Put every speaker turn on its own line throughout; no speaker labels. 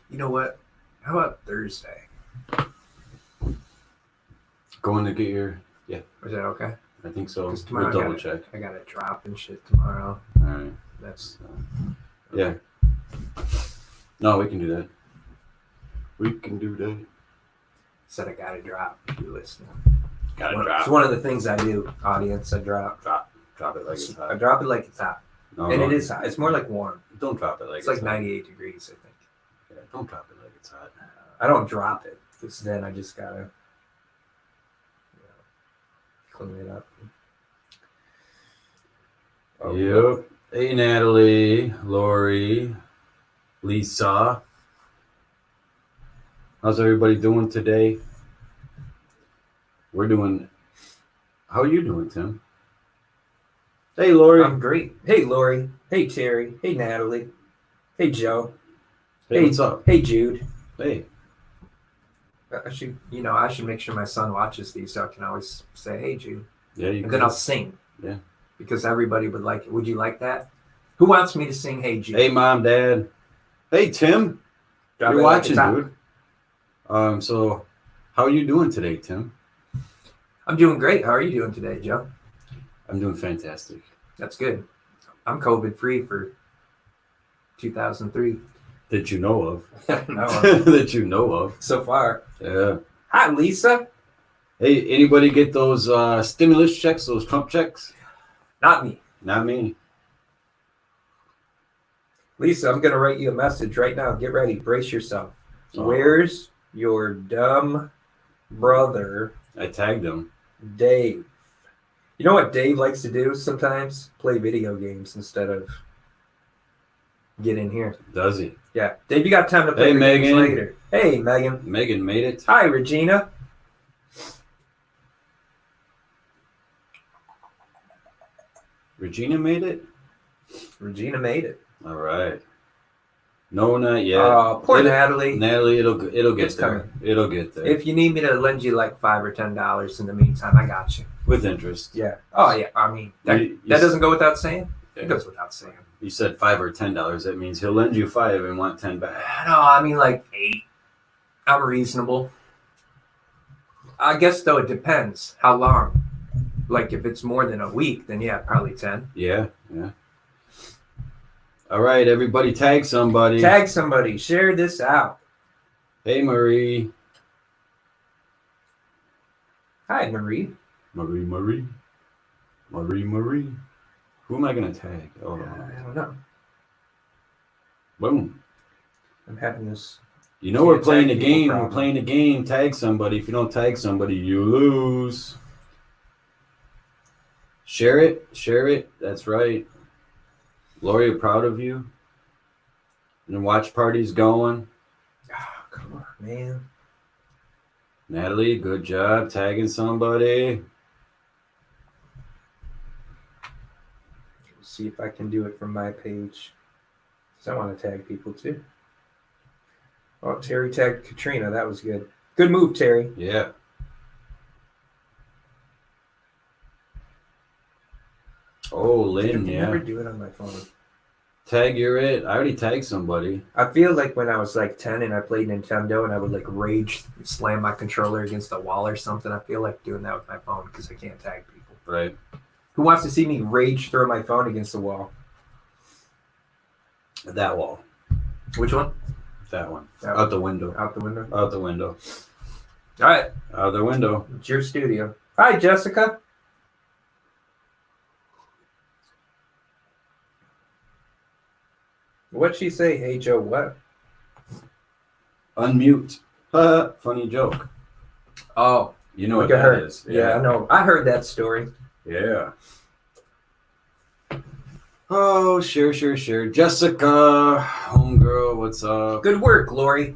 You know what? How about Thursday?
Going to get your... Yeah.
Is that okay?
I think so.
Because tomorrow
We'll double check.
I got to drop and shit tomorrow.
All right.
That's...
Yeah. No, we can do that. We can do that.
Said I got to drop. If you're listening.
Gotta drop.
It's one of the things I do, audience. I drop.
Drop it like it's hot.
I drop it like it's hot.
No,
And it is hot. It's more like warm.
Don't drop it like
It's like
hot.
98 degrees, I think.
Yeah, don't drop it like it's hot.
I don't drop it because then I just gotta clean it up. Oh,
Yep. Hey, Natalie, Lori, Lisa. How's everybody doing today? We're doing... How are you doing, Tim? Hey, Lori.
I'm great. Hey, Lori. Hey, Terry. Hey, Natalie. Hey, Joe.
Hey, what's up?
Hey, Jude.
Hey.
I should make sure my son watches these so I can always say, "Hey, Jude,"
Yeah, you
and then I'll sing.
Yeah.
Because everybody would like it. Would you like that? Who wants me to sing "Hey, Jude"?
Hey, Mom, Dad. Hey, Tim.
Drop
You're
it like
watching,
it's hot.
dude. So, how are you doing today, Tim?
I'm doing great. How are you doing today, Joe?
I'm doing fantastic.
That's good. I'm COVID free for 2003.
That you know of.
No,
That you know of.
so far.
Yeah.
Hi, Lisa.
Hey, anybody get those stimulus checks, those Trump checks?
Not me.
Not me.
Lisa, I'm going to write you a message right now. Get ready. Brace yourself.
Oh.
Where's your dumb brother,
I tagged him.
Dave? You know what Dave likes to do sometimes? Play video games instead of get in here.
Does he?
Yeah. Dave, you got time to play
Hey,
games
Megan.
later. Hey, Megan.
Megan made it.
Hi, Regina.
Regina made it?
Regina made it.
All right. No, not yet.
Poor Natalie.
Natalie, it'll get
It's
there.
coming.
It'll get there.
If you need me to lend you like $5 or $10 in the meantime, I got you.
With interest.
Yeah. Oh, yeah. I mean, that doesn't go without saying.
Yeah.
It goes without saying.
You said $5 or $10. That means he'll lend you $5 and want 10 back.
No, I mean like 8. I'm reasonable. I guess though it depends how long. Like if it's more than a week, then yeah, probably 10.
Yeah. All right, everybody, tag somebody.
Tag somebody. Share this out.
Hey, Marie.
Hi, Marie.
Marie. Who am I gonna tag? Oh,
I don't know.
boom.
I'm having this.
You know we're playing a
tag people
game.
problem.
We're playing a game. Tag somebody. If you don't tag somebody, you lose. Share it. That's right. Lori, proud of you. And watch parties going.
Oh, come on, man.
Natalie, good job tagging somebody.
See if I can do it from my page. So I want to tag people too. Oh, Terry tagged Katrina. That was good. Good move, Terry.
Yeah. Oh, Lynn,
I
yeah.
never do it on my phone.
Tag, you're it. I already tagged somebody.
I feel like when I was like 10 and I played Nintendo and I would like rage slam my controller against a wall or something, I feel like doing that with my phone because I can't tag people.
Right.
Who wants to see me rage throw my phone against the wall?
That wall.
Which one?
That one.
That
Out the window.
Out the window?
Out the window.
All right.
Out the window.
It's your studio. Hi, Jessica. What'd she say? Hey, Joe, what?
Unmute. Funny joke.
Oh.
You know
look
what
at
that
her.
is.
Yeah, I know. I heard that story.
Yeah. Oh, sure. Jessica, homegirl, what's up?
Good work, Lori.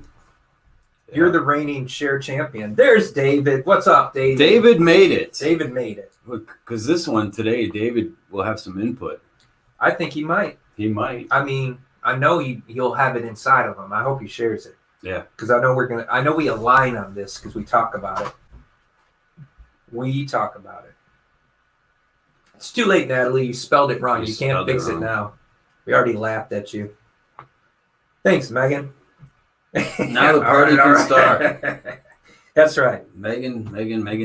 Yeah.
You're the reigning share champion. There's David. What's up, David?
David made it.
David made it.
Look, because this one today, David will have some input.
I think he might.
He might.
I mean, I know he'll have it inside of him. I hope he shares it.
Yeah.
Because I know we align on this because we talk about it. We talk about it. It's too late, Natalie. You spelled it wrong. You can't fix it now. We already laughed at you. Thanks, Megan.
Now the party can start.
That's right.
Megan,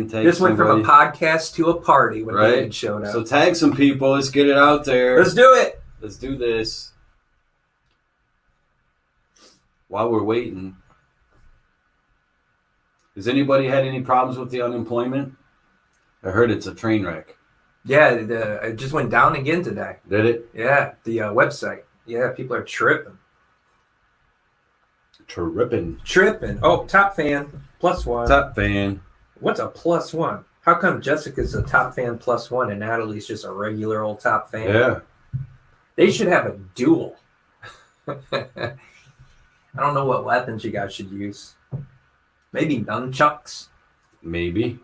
tag
This went from
somebody.
a podcast to a party when
Right.
David showed up.
So tag some people. Let's get it out there.
Let's do it.
Let's do this. While we're waiting, has anybody had any problems with the unemployment? I heard it's a train wreck.
Yeah, it just went down again today.
Did it?
Yeah, the website. Yeah, people are tripping. Tripping. Oh, top fan, +1.
Top fan.
What's a +1? How come Jessica's a top fan +1 and Natalie's just a regular old top fan?
Yeah.
They should have a duel. I don't know what weapons you guys should use. Maybe nunchucks?
Maybe.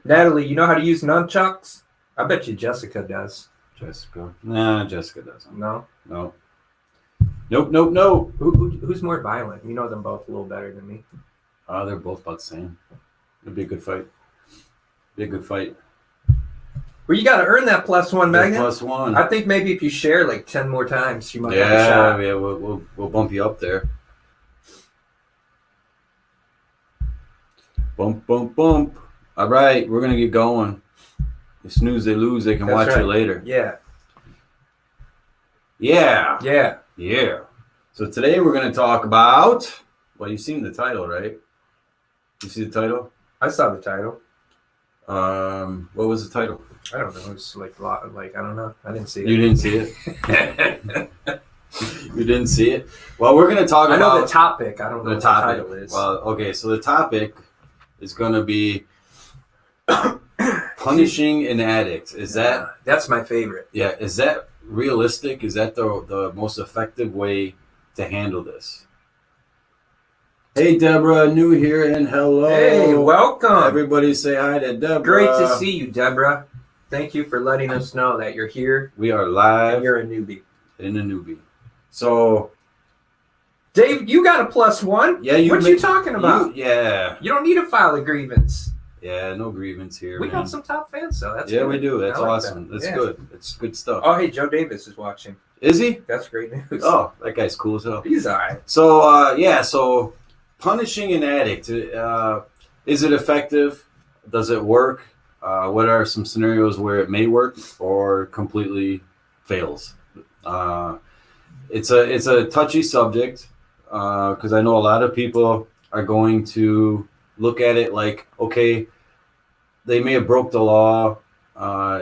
Natalie, you know how to use nunchucks? I bet you Jessica does.
Jessica. Nah, Jessica doesn't.
No?
No. Nope.
Who's more violent? You know them both a little better than me.
They're both about the same. It'd be a good fight.
Well, you got to earn that +1, Megan.
+1.
I think maybe if you share like 10 more times, you might have a shot.
Yeah, we'll bump you up there. Bump. All right, we're gonna get going. They snooze, they lose. They can
That's
watch
right.
it later.
Yeah.
So today we're gonna talk about. Well, you've seen the title, right? You see the title?
I saw the title.
What was the title?
I don't know. It's like I don't know. I didn't see it.
You didn't see it. You didn't see it. Well, we're gonna talk
I
about
know the topic. I don't know
the
what
topic.
the title is.
Well, okay. So the topic is gonna be punishing an addict. Is that?
That's my favorite.
Yeah. Is that realistic? Is that the most effective way to handle this? Hey, Deborah, new here, and hello.
Hey, welcome.
Everybody say hi to Deborah.
Great to see you, Deborah. Thank you for letting us know that you're here.
We are live.
And you're a newbie.
In a newbie. So,
Dave, you got a +1?
yeah,
what you talking about?
You
don't need to file a grievance.
Yeah, no grievance here.
We
man.
got some top fans, though. That's
yeah,
good.
we do. That's
I like
awesome.
that.
That's
Yeah.
good. It's good stuff.
Oh, hey, Joe Davis is watching.
Is he?
That's great news.
Oh, that guy's cool as hell.
He's all right.
So, so punishing an addict, is it effective? Does it work? What are some scenarios where it may work or completely fails? It's a touchy subject because I know a lot of people are going to look at it like, okay, they may have broke the law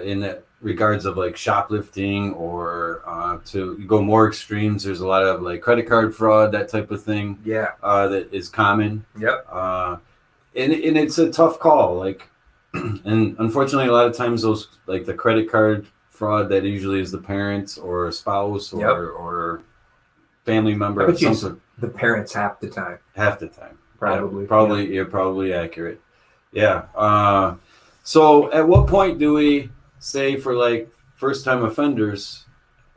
in regards of like shoplifting or to go more extremes. There's a lot of like credit card fraud, that type of thing.
Yeah.
That is common.
Yep.
And it's a tough call. Like, and unfortunately, a lot of times those like the credit card fraud that usually is the parents or a spouse or family member.
I bet you the parents half the time.
Half the time.
Probably.
You're probably accurate. Yeah. So at what point do we say for like first time offenders,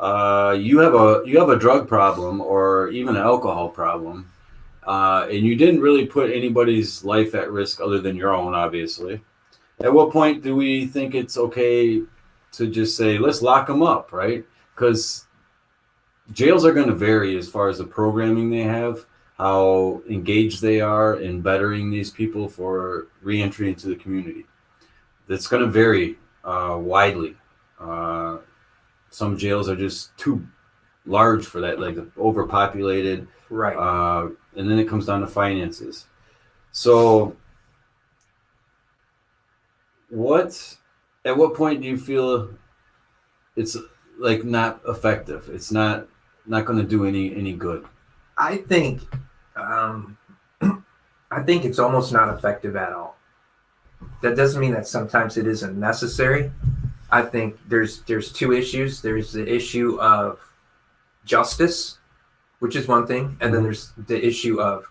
you have a drug problem or even an alcohol problem, and you didn't really put anybody's life at risk other than your own, obviously. At what point do we think it's okay to just say, let's lock them up, right? Because jails are going to vary as far as the programming they have, how engaged they are in bettering these people for reentry into the community. That's going to vary widely. Some jails are just too large for that, like overpopulated.
Right.
And then it comes down to finances. So at what point do you feel it's like not effective? It's not going to do any good.
I think it's almost not effective at all. That doesn't mean that sometimes it isn't necessary. I think there's two issues. There's the issue of justice, which is one thing, and then there's the issue of,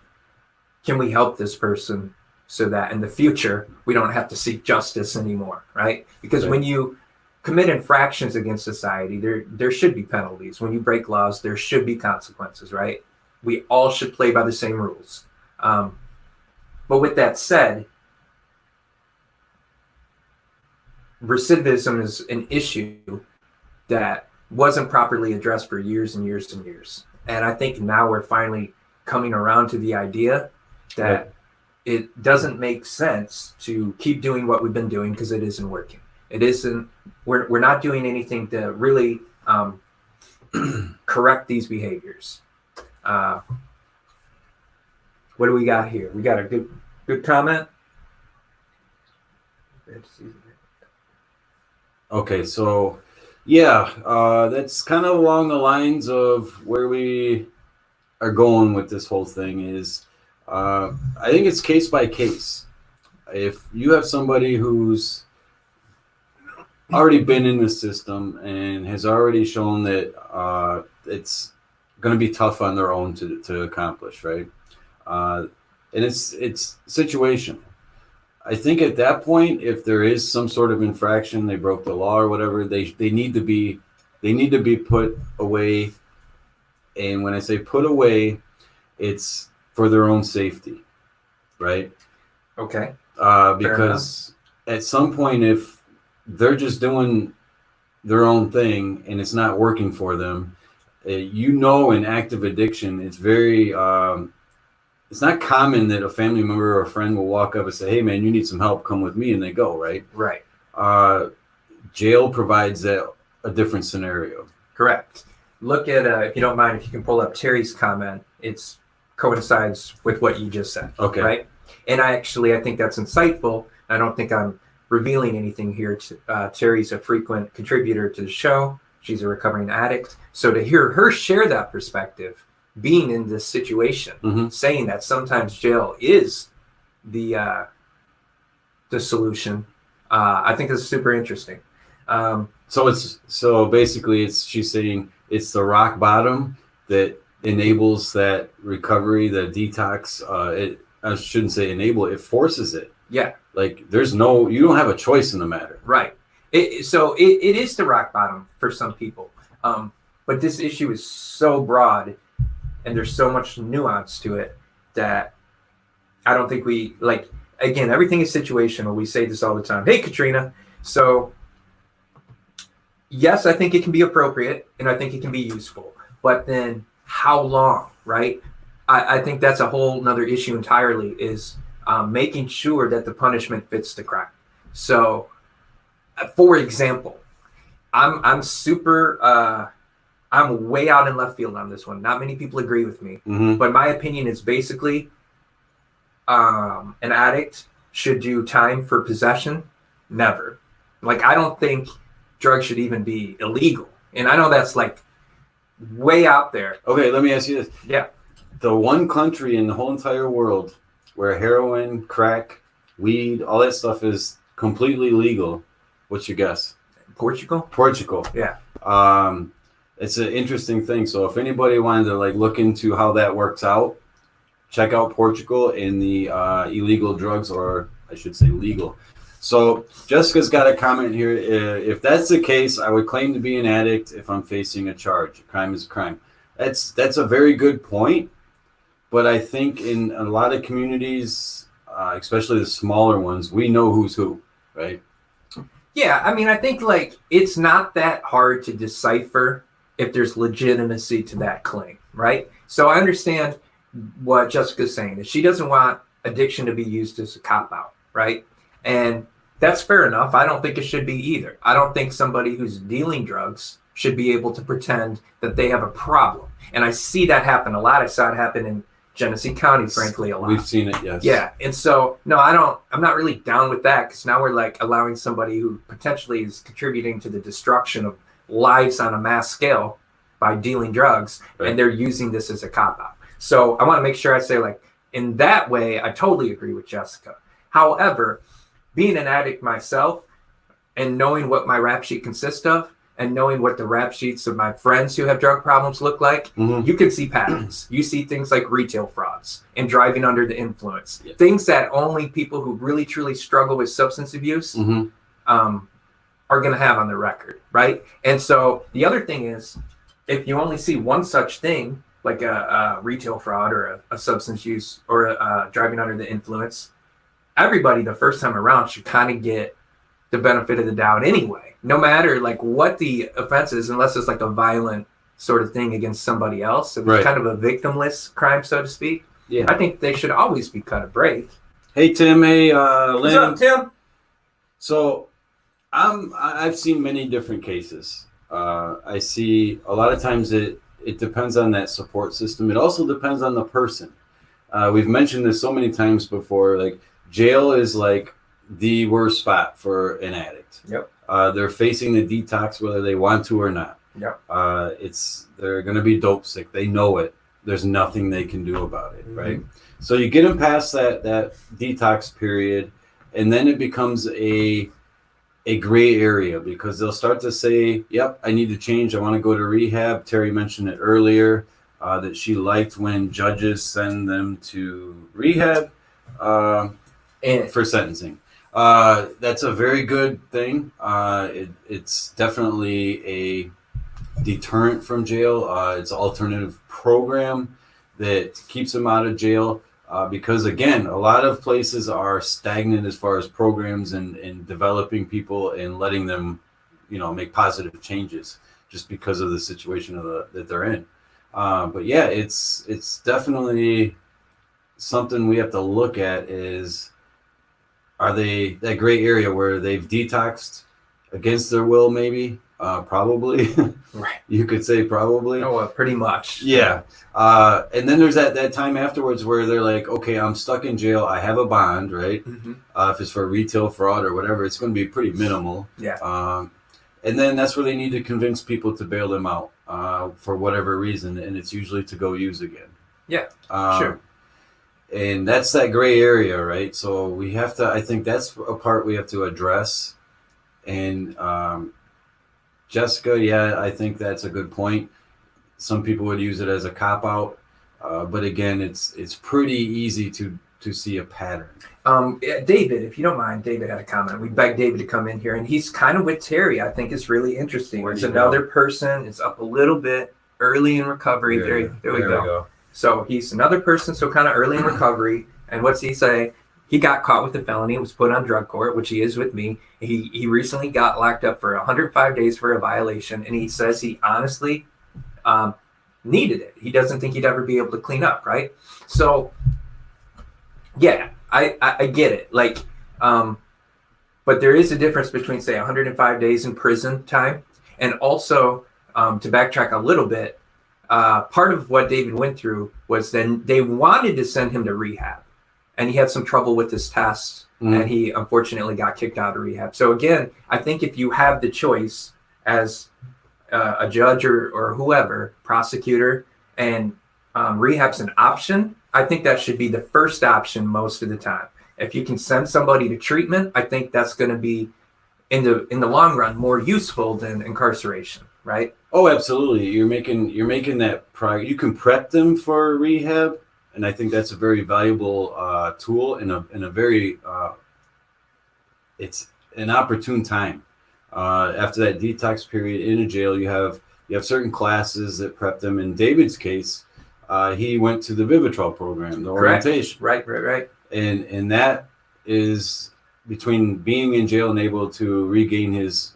can we help this person so that in the future we don't have to seek justice anymore, right? Because when you commit infractions against society, there should be penalties. When you break laws, there should be consequences, right? We all should play by the same rules. But with that said, recidivism is an issue that wasn't properly addressed for years and years and years. And I think now we're finally coming around to the idea that it doesn't make sense to keep doing what we've been doing because it isn't working. It isn't. We're not doing anything to really correct these behaviors. What do we got here? We got a good comment.
Okay, so yeah, that's kind of along the lines of where we are going with this whole thing is I think it's case by case. If you have somebody who's already been in the system and has already shown that it's going to be tough on their own to accomplish, right? And it's situational. I think at that point, if there is some sort of infraction, they broke the law or whatever, they need to be put away. And when I say put away, it's for their own safety, right?
Okay.
Because at some point, if they're just doing their own thing and it's not working for them, in active addiction, it's very it's not common that a family member or a friend will walk up and say, hey man, you need some help, come with me, and they go, right? Jail provides a different scenario.
Correct. Look at if you don't mind, if you can pull up Terry's comment, it's coincides with what you just said.
Okay.
Right. And I think that's insightful. I don't think I'm revealing anything here. Terry's a frequent contributor to the show. She's a recovering addict. So to hear her share that perspective, being in this situation, saying that sometimes jail is the solution, I think is super interesting.
So basically she's saying it's the rock bottom that enables that recovery, the detox. I shouldn't say enable, it forces it.
Yeah.
Like you don't have a choice in the matter.
Right. So it is the rock bottom for some people. But this issue is so broad and there's so much nuance to it that I don't think again, everything is situational. We say this all the time. Hey, Katrina. So yes, I think it can be appropriate and I think it can be useful, but then how long, right? I think that's a whole nother issue entirely is making sure that the punishment fits the crime. So for example, I'm super, I'm way out in left field on this one. Not many people agree with me, but my opinion is basically an addict should do time for possession. Never. I don't think drugs should even be illegal. And I know that's way out there.
Okay, let me ask you this.
Yeah.
The one country in the whole entire world where heroin, crack, weed, all that stuff is completely legal. What's your guess?
Portugal?
Portugal.
Yeah.
It's an interesting thing. So if anybody wanted to look into how that works out, check out Portugal and the illegal drugs, or I should say legal. So Jessica's got a comment here. If that's the case, I would claim to be an addict if I'm facing a charge. A crime is a crime. That's a very good point. But I think in a lot of communities, especially the smaller ones, we know who's who, right?
Yeah, I think it's not that hard to decipher if there's legitimacy to that claim, right? So I understand what Jessica's saying, that she doesn't want addiction to be used as a cop-out, right? And that's fair enough. I don't think it should be either. I don't think somebody who's dealing drugs should be able to pretend that they have a problem. And I see that happen a lot. I saw it happen in Genesee County, frankly, a lot.
We've seen it, yes.
Yeah, and so, no, I'm not really down with that, because now we're allowing somebody who potentially is contributing to the destruction of lives on a mass scale by dealing drugs, right, and they're using this as a cop-out. So I want to make sure I say, in that way, I totally agree with Jessica. However, being an addict myself and knowing what my rap sheet consists of, and knowing what the rap sheets of my friends who have drug problems look like, you can see patterns. You see things like retail frauds and driving under the influence, things that only people who really truly struggle with substance abuse are going to have on their record, right? And so the other thing is, if you only see one such thing, like a retail fraud or a substance use or a driving under the influence, everybody the first time around should kind of get the benefit of the doubt anyway, no matter what the offense is, unless it's a violent sort of thing against somebody else. It was
Right.
kind of a victimless crime, so to speak.
Yeah.
I think they should always be cut a break.
Hey Tim, hey
What's
Lynn.
up, Tim?
So I've seen many different cases. I see a lot of times it depends on that support system. It also depends on the person. We've mentioned this so many times before. Like jail is like the worst spot for an addict.
Yep.
They're facing the detox whether they want to or not.
Yep.
They're going to be dope sick. They know it. There's nothing they can do about it,
Mm-hmm.
right? So you get them past that detox period, and then it becomes a gray area because they'll start to say, "Yep, I need to change. I want to go to rehab." Terry mentioned it earlier that she liked when judges send them to rehab for sentencing. That's a very good thing. It's definitely a deterrent from jail. It's an alternative program that keeps them out of jail because, again, a lot of places are stagnant as far as programs and developing people and letting them, make positive changes just because of the situation that they're in. But yeah, it's definitely something we have to look at is, are they that gray area where they've detoxed against their will, maybe? Probably.
Right.
You could say probably.
Oh, pretty much.
Yeah. And then there's that time afterwards where they're like, okay, I'm stuck in jail. I have a bond, right?
Mm-hmm.
If it's for retail fraud or whatever, it's going to be pretty minimal.
Yeah.
And then that's where they need to convince people to bail them out for whatever reason. And it's usually to go use again.
Yeah. Sure.
And that's that gray area, right? So we have to, I think that's a part we have to address. And Jessica, yeah, I think that's a good point. Some people would use it as a cop-out. But again, it's pretty easy to see a pattern.
David, if you don't mind, David had a comment. We begged David to come in here, and he's kind of with Terry. I think it's really interesting. There's another person. It's up a little bit early in recovery. There we go. So he's another person, so kind of early in recovery. And what's he say? He got caught with a felony, was put on drug court, which he is with me. He recently got locked up for 105 days for a violation, and he says he honestly needed it. He doesn't think he'd ever be able to clean up, right? So, yeah, I get it. Like, but there is a difference between, say, 105 days in prison time, and also, to backtrack a little bit, part of what David went through was then they wanted to send him to rehab, and he had some trouble with his tests, and he unfortunately got kicked out of rehab. So again, I think if you have the choice as a judge or whoever, prosecutor, and rehab's an option, I think that should be the first option most of the time. If you can send somebody to treatment, I think that's going to be in the long run more useful than incarceration, right?
Oh, absolutely. You're making that progress. You can prep them for rehab, and I think that's a very valuable tool in a very it's an opportune time. After that detox period in a jail, you have certain classes that prep them. In David's case, he went to the Vivitrol program, the orientation.
Right.
And that is between being in jail and able to regain his,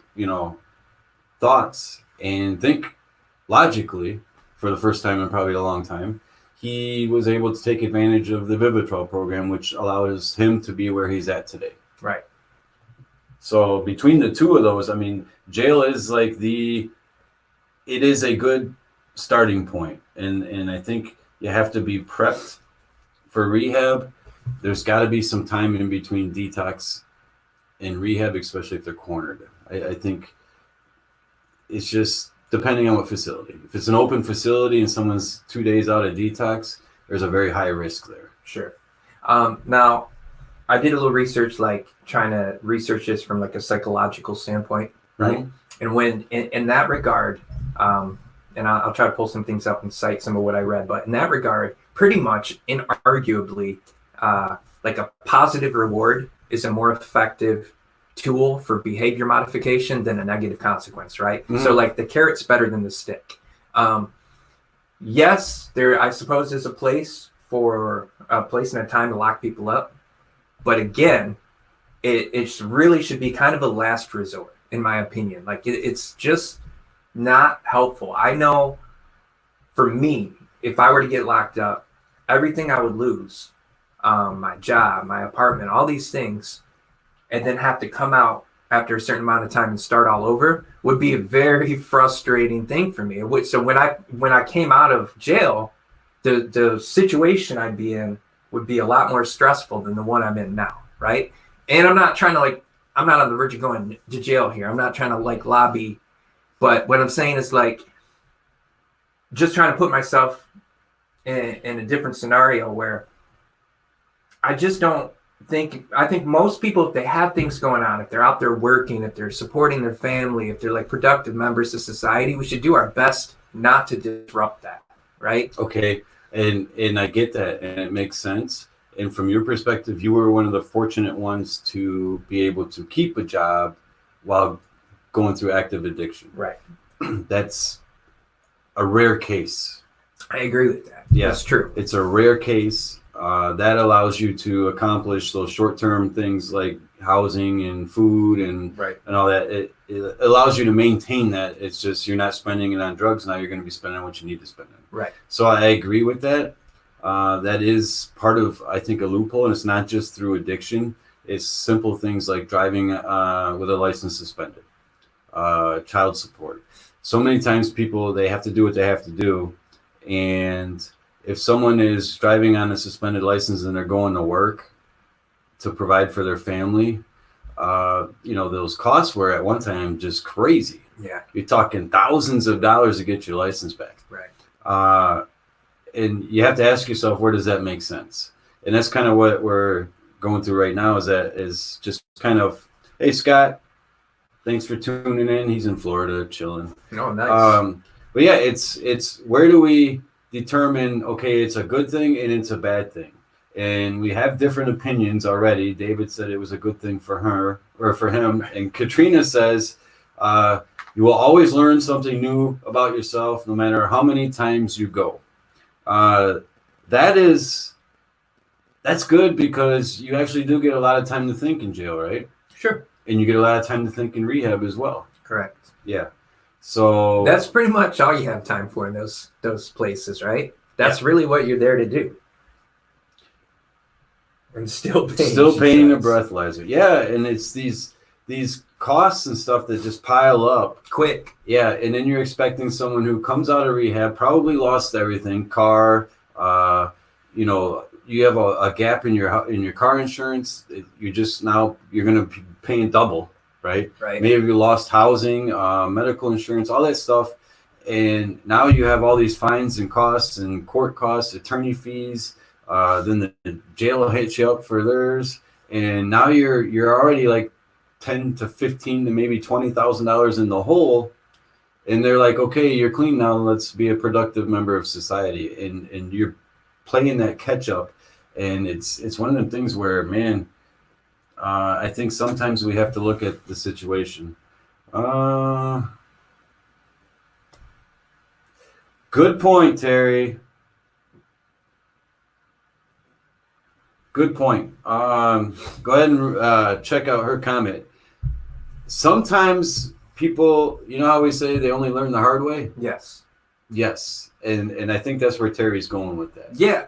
thoughts and think logically for the first time in probably a long time. He was able to take advantage of the Vivitrol program, which allows him to be where he's at today.
Right.
So between the two of those, I mean, jail is like it is a good starting point. And I think you have to be prepped for rehab. There's got to be some time in between detox and rehab, especially if they're cornered. I think it's just depending on what facility. If it's an open facility and someone's 2 days out of detox, there's a very high risk there.
Sure. Now, I did a little research, like trying to research this from like a psychological standpoint, right?
Mm-hmm.
And when in that regard, and I'll try to pull some things up and cite some of what I read, but in that regard, pretty much inarguably, like a positive reward is a more effective tool for behavior modification than a negative consequence, right? Mm-hmm. So like the carrot's better than the stick. Yes, there, I suppose, is a place and a time to lock people up. But again, it really should be kind of a last resort, in my opinion. Like it's just not helpful. I know for me, if I were to get locked up, everything I would lose, my job, my apartment, all these things, and then have to come out after a certain amount of time and start all over would be a very frustrating thing for me. So when I came out of jail, the situation I'd be in would be a lot more stressful than the one I'm in now, right? And I'm not on the verge of going to jail here. I'm not trying to like lobby, but what I'm saying is like just trying to put myself in a different scenario where I think most people, if they have things going on, if they're out there working, if they're supporting their family, if they're like productive members of society, we should do our best not to disrupt that, right?
Okay. And I get that, and it makes sense. And from your perspective, you were one of the fortunate ones to be able to keep a job while going through active addiction.
Right.
That's a rare case.
I agree with that.
Yeah,
that's true.
It's a rare case. That allows you to accomplish those short-term things like housing and food and all that. It allows you to maintain that. It's just you're not spending it on drugs. Now you're going to be spending what you need to spend it.
Right.
So I agree with that. That is part of, I think, a loophole, and it's not just through addiction. It's simple things like driving with a license suspended, child support. So many times people, they have to do what they have to do, and if someone is driving on a suspended license and they're going to work to provide for their family, those costs were at one time just crazy.
Yeah.
You're talking thousands of dollars to get your license back.
Right.
And you have to ask yourself, where does that make sense? And that's kind of what we're going through right now is just kind of, hey, Scott, thanks for tuning in. He's in Florida chilling.
Oh, nice.
But yeah, it's where do we determine, okay, it's a good thing and it's a bad thing? And we have different opinions already. David said it was a good thing for her or for him. And Katrina says, you will always learn something new about yourself, no matter how many times you go. That's good because you actually do get a lot of time to think in jail, right?
Sure.
And you get a lot of time to think in rehab as well.
Correct.
Yeah. So
that's pretty much all you have time for in those places, right? That's really what you're there to do. And still paying
a breathalyzer. Yeah, and it's these costs and stuff that just pile up
quick.
Yeah, and then you're expecting someone who comes out of rehab, probably lost everything, car, you have a gap in your car insurance. You're going to be paying double, right?
Right.
Maybe you lost housing, medical insurance, all that stuff. And now you have all these fines and costs and court costs, attorney fees. Then the jail will hit you up for theirs. And now you're already like $10,000 to $15,000 to maybe $20,000 in the hole. And they're like, okay, you're clean now. Let's be a productive member of society. And you're playing that catch up. And it's one of the things where, man, I think sometimes we have to look at the situation. Good point, Terry. Good point. Go ahead and check out her comment. Sometimes people, you know how we say they only learn the hard way?
Yes.
Yes. And I think that's where Terry's going with that.
Yeah.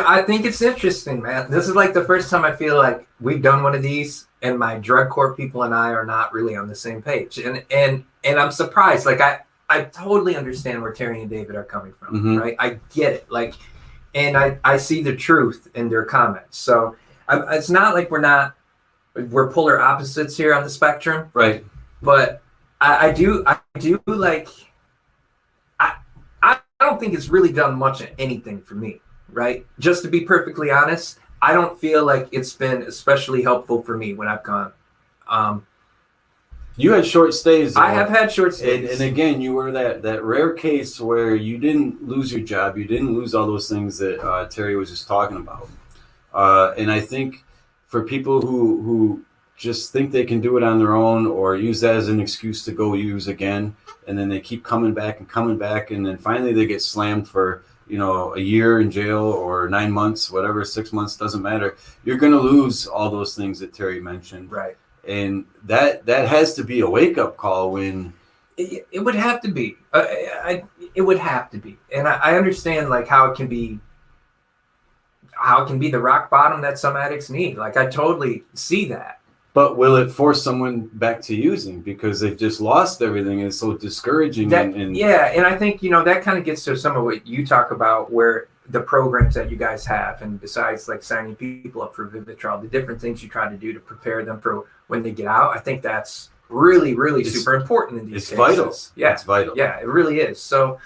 I think it's interesting, man. This is like the first time I feel like we've done one of these and my drug court people and I are not really on the same page. And I'm surprised. Like I totally understand where Terry and David are coming from,
mm-hmm.
right? I get it. And I see the truth in their comments. So it's not like we're polar opposites here on the spectrum.
Right.
But I do like, I don't think it's really done much of anything for me, right? Just to be perfectly honest, I don't feel like it's been especially helpful for me when I've gone.
You had short stays.
I have had short stays.
And again, you were that rare case where you didn't lose your job. You didn't lose all those things that Terry was just talking about. And I think for people who just think they can do it on their own or use that as an excuse to go use again, and then they keep coming back, and then finally they get slammed for, a year in jail or 9 months, whatever, 6 months, doesn't matter. You're going to lose all those things that Terry mentioned.
Right.
And that has to be a wake-up call when
It would have to be. It would have to be, and I understand like how it can be the rock bottom that some addicts need. Like I totally see that.
But will it force someone back to using because they've just lost everything? And it's so discouraging.
Yeah, and I think that kind of gets to some of what you talk about, where the programs that you guys have, and besides like signing people up for Vivitrol, the different things you try to do to prepare them for when they get out. I think that's really, really super important in these cases.
It's vital.
Yeah,
it's vital.
Yeah, it really is. So,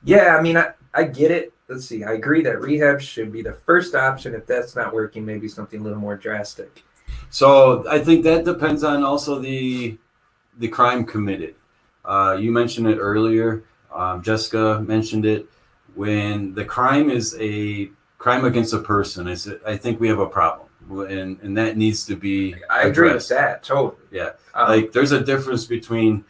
yeah, I mean, I get it. Let's see. I agree that rehab should be the first option. If that's not working, maybe something a little more drastic.
So I think that depends on also the crime committed. You mentioned it earlier. Jessica mentioned it. When the crime is a crime against a person, I think we have a problem, and that needs to be addressed.
I agree with that totally.
Yeah, like there's a difference between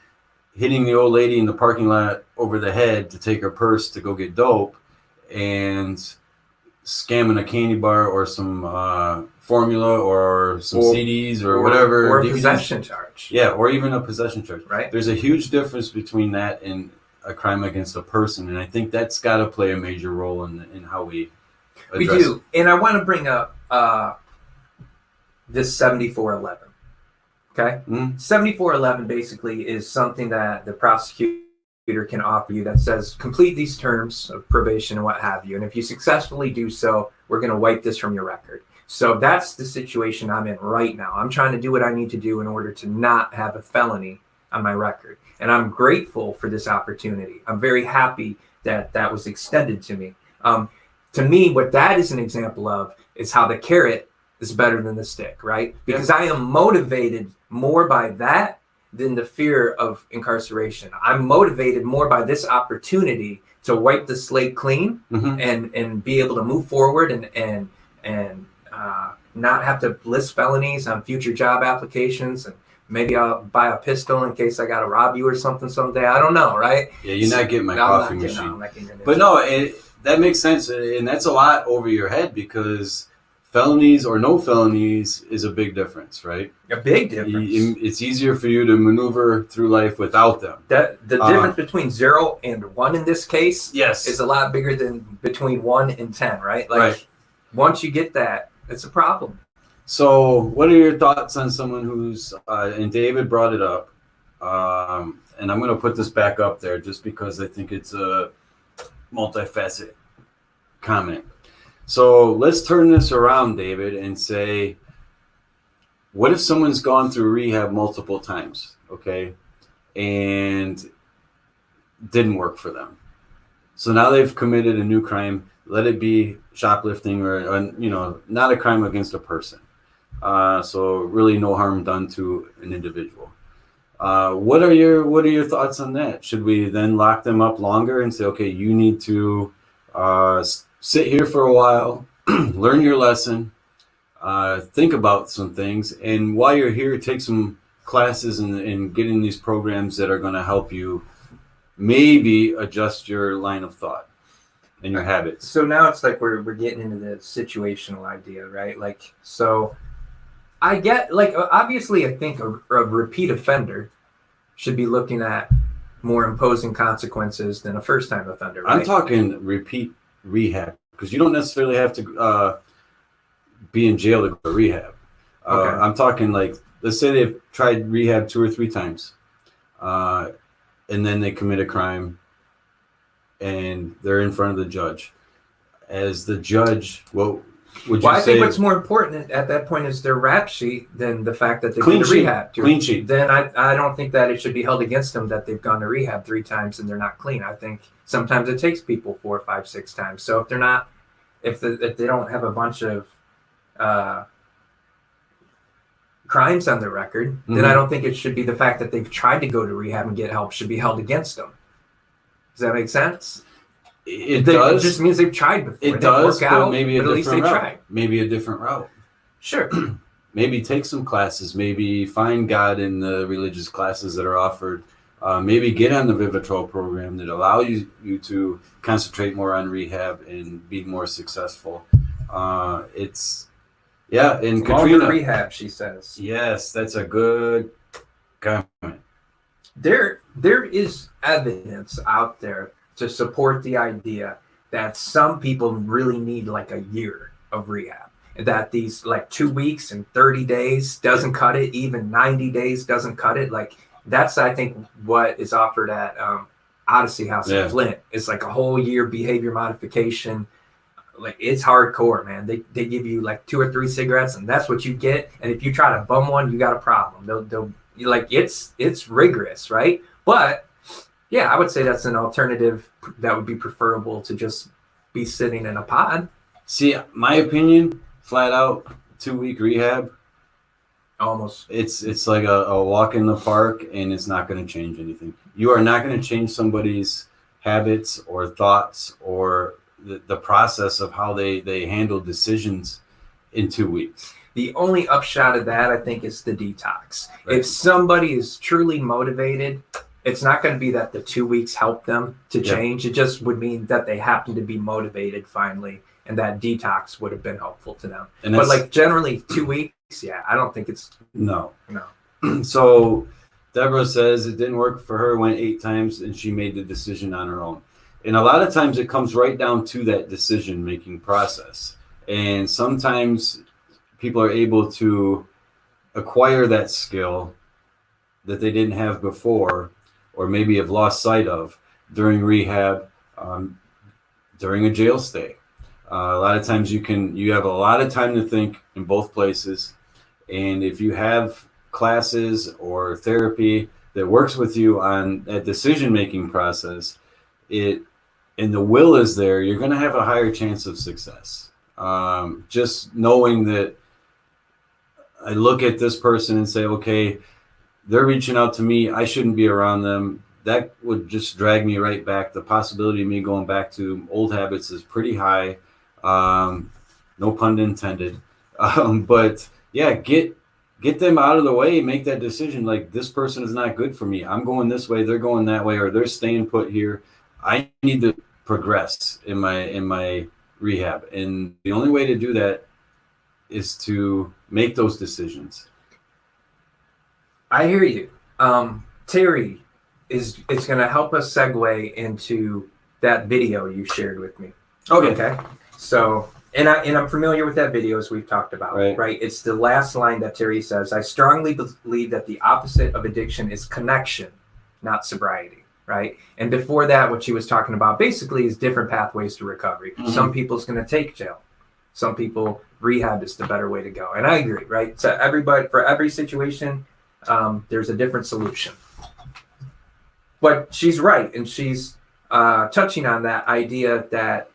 hitting the old lady in the parking lot over the head to take her purse to go get dope, and scamming a candy bar or some formula or some CDs or whatever.
Or a possession charge.
Yeah, or even a possession charge.
Right.
There's a huge difference between that and a crime against a person. And I think that's got to play a major role in how we address
We do. And I want to bring up this 7411. Okay?
Mm-hmm.
7411 basically is something that the prosecutor can offer you that says complete these terms of probation and what have you, and if you successfully do so, we're going to wipe this from your record. So that's the situation I'm in right now. I'm trying to do what I need to do in order to not have a felony on my record, and I'm grateful for this opportunity. I'm very happy that that was extended to me. To me, what that is an example of is how the carrot is better than the stick, right? Because I am motivated more by that than the fear of incarceration. I'm motivated more by this opportunity to wipe the slate clean, and be able to move forward and not have to list felonies on future job applications, and maybe I'll buy a pistol in case I got to rob you or something someday. I don't know, right?
Yeah, you're not getting my coffee machine. But no, that makes sense, and that's a lot over your head because felonies or no felonies is a big difference, right?
A big difference.
It's easier for you to maneuver through life without them.
The difference between 0 and 1 in this case
yes,
is a lot bigger than between 1 and 10, right? Like once you get that, it's a problem.
So what are your thoughts on someone who's, and David brought it up, and I'm going to put this back up there just because I think it's a multifaceted comment. So let's turn this around, David, and say, what if someone's gone through rehab multiple times, okay, and didn't work for them? So now they've committed a new crime. Let it be shoplifting or not a crime against a person. So really no harm done to an individual. What are your thoughts on that? Should we then lock them up longer and say, okay, you need to sit here for a while, learn your lesson, think about some things, and while you're here, take some classes and get in these programs that are going to help you maybe adjust your line of thought and your habits.
So now it's like we're getting into the situational idea, right? Like, so I get, like, obviously I think a repeat offender should be looking at more imposing consequences than a first-time offender, right?
I'm talking repeat rehab, because you don't necessarily have to be in jail to go to rehab.
Okay.
I'm talking like, let's say they've tried rehab 2 or 3 times, and then they commit a crime, and they're in front of the judge. As the judge, what would you say?
I think what's more important at that point is their rap sheet than the fact that they've been to rehab.
Clean sheet.
Then I don't think that it should be held against them that they've gone to rehab 3 times and they're not clean. I think sometimes it takes people 4, 5, 6 times. So if they're not, if they don't have a bunch of crimes on their record, then I don't think it should be the fact that they've tried to go to rehab and get help should be held against them. Does that make sense?
It does.
It just means they've tried before.
It does,
but
out, maybe a
at least they
different route.
tried.
Maybe a different route.
Sure.
Maybe take some classes. Maybe find God in the religious classes that are offered. Maybe get on the Vivitrol program that allow you to concentrate more on rehab and be more successful. And
Katrina, rehab, she says.
Yes, that's a good comment.
There is evidence out there to support the idea that some people really need like a year of rehab. That these like 2 weeks and 30 days doesn't cut it, even 90 days doesn't cut it. Like that's I think what is offered at Odyssey House in Flint. It's like a whole year behavior modification. Like it's hardcore, man. They give you like 2 or 3 cigarettes and that's what you get. And if you try to bum one, you got a problem. They'll like it's rigorous, right? But yeah, I would say that's an alternative that would be preferable to just be sitting in a pod.
See, my opinion, flat out, 2-week rehab.
Almost.
It's like a walk in the park, and it's not going to change anything. You are not going to change somebody's habits or thoughts or the process of how they handle decisions in 2 weeks.
The only upshot of that, I think, is the detox. Right. If somebody is truly motivated, it's not going to be that the 2 weeks help them to change. It just would mean that they happen to be motivated finally, and that detox would have been helpful to them. But like generally 2 weeks, yeah, I don't think it's...
No. So Deborah says it didn't work for her, went 8 times, and she made the decision on her own. And a lot of times it comes right down to that decision-making process. And sometimes people are able to acquire that skill that they didn't have before, or maybe have lost sight of during rehab, during a jail stay. A lot of times you have a lot of time to think in both places. And if you have classes or therapy that works with you on that decision-making process, and the will is there, you're going to have a higher chance of success. Just knowing that I look at this person and say, okay, they're reaching out to me, I shouldn't be around them. That would just drag me right back. The possibility of me going back to old habits is pretty high. No pun intended. But yeah, get them out of the way, make that decision. Like, this person is not good for me. I'm going this way, they're going that way, or they're staying put here. I need to progress in my rehab. And the only way to do that is to make those decisions.
I hear you. Terry is going to help us segue into that video you shared with me. Okay. So, and I'm familiar with that video, as we've talked about, right? It's the last line that Terry says, I strongly believe that the opposite of addiction is connection, not sobriety, right? And before that, what she was talking about basically is different pathways to recovery. Mm-hmm. Some people's going to take jail. Some people, rehab is the better way to go. And I agree, right? So everybody, for every situation, there's a different solution. But she's right, and she's touching on that idea that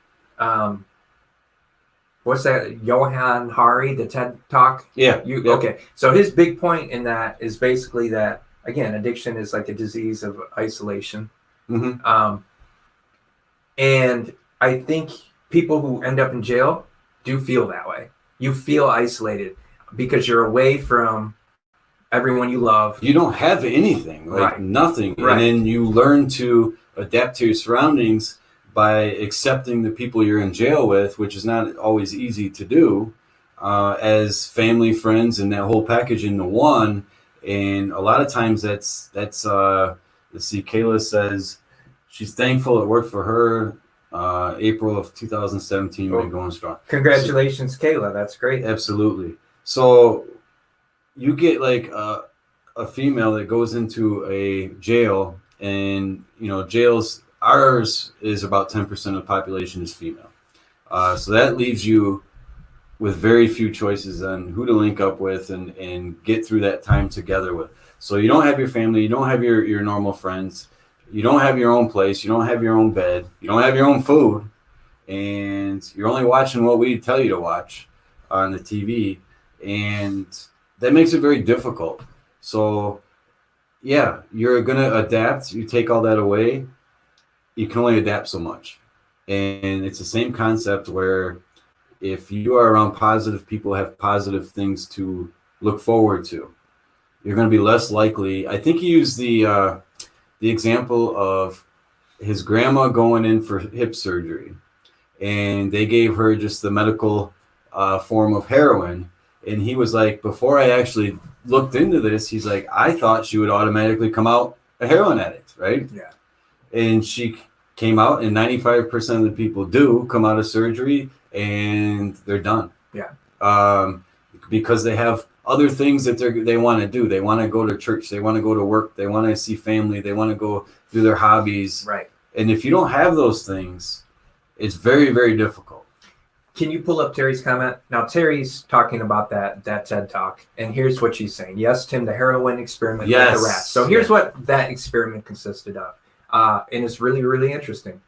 what's that? Johann Hari, the TED Talk?
Yeah.
Okay. So his big point in that is basically that, again, addiction is like a disease of isolation. Mm-hmm. And I think people who end up in jail do feel that way. You feel isolated because you're away from everyone you love.
You don't have anything, nothing. Right. And then you learn to adapt to your surroundings by accepting the people you're in jail with, which is not always easy to do, as family, friends, and that whole package into one. And a lot of times that's let's see, Kayla says she's thankful it worked for her. April of 2017, been going strong.
Congratulations, Kayla. That's great.
Absolutely. So you get like a female that goes into a jail, and jails, ours is about 10% of the population is female. So that leaves you with very few choices on who to link up with and get through that time together with. So you don't have your family, you don't have your normal friends, you don't have your own place, you don't have your own bed, you don't have your own food, and you're only watching what we tell you to watch on the TV, and that makes it very difficult. So yeah, you're going to adapt. You take all that away, you can only adapt so much. And it's the same concept where if you are around positive people, have positive things to look forward to, you're going to be less likely. I think he used the example of his grandma going in for hip surgery, and they gave her just the medical form of heroin. And he was like, before I actually looked into this, he's like, I thought she would automatically come out a heroin addict, right?
Yeah.
And she came out, and 95% of the people do come out of surgery and they're done.
Yeah.
Because they have other things that they want to do. They want to go to church. They want to go to work. They want to see family. They want to go do their hobbies.
Right.
And if you don't have those things, it's very, very difficult.
Can you pull up Terry's comment? Now, Terry's talking about that TED Talk, and here's what she's saying. Yes, Tim, the heroin experiment with the rats. So here's what that experiment consisted of. And it's really, really interesting.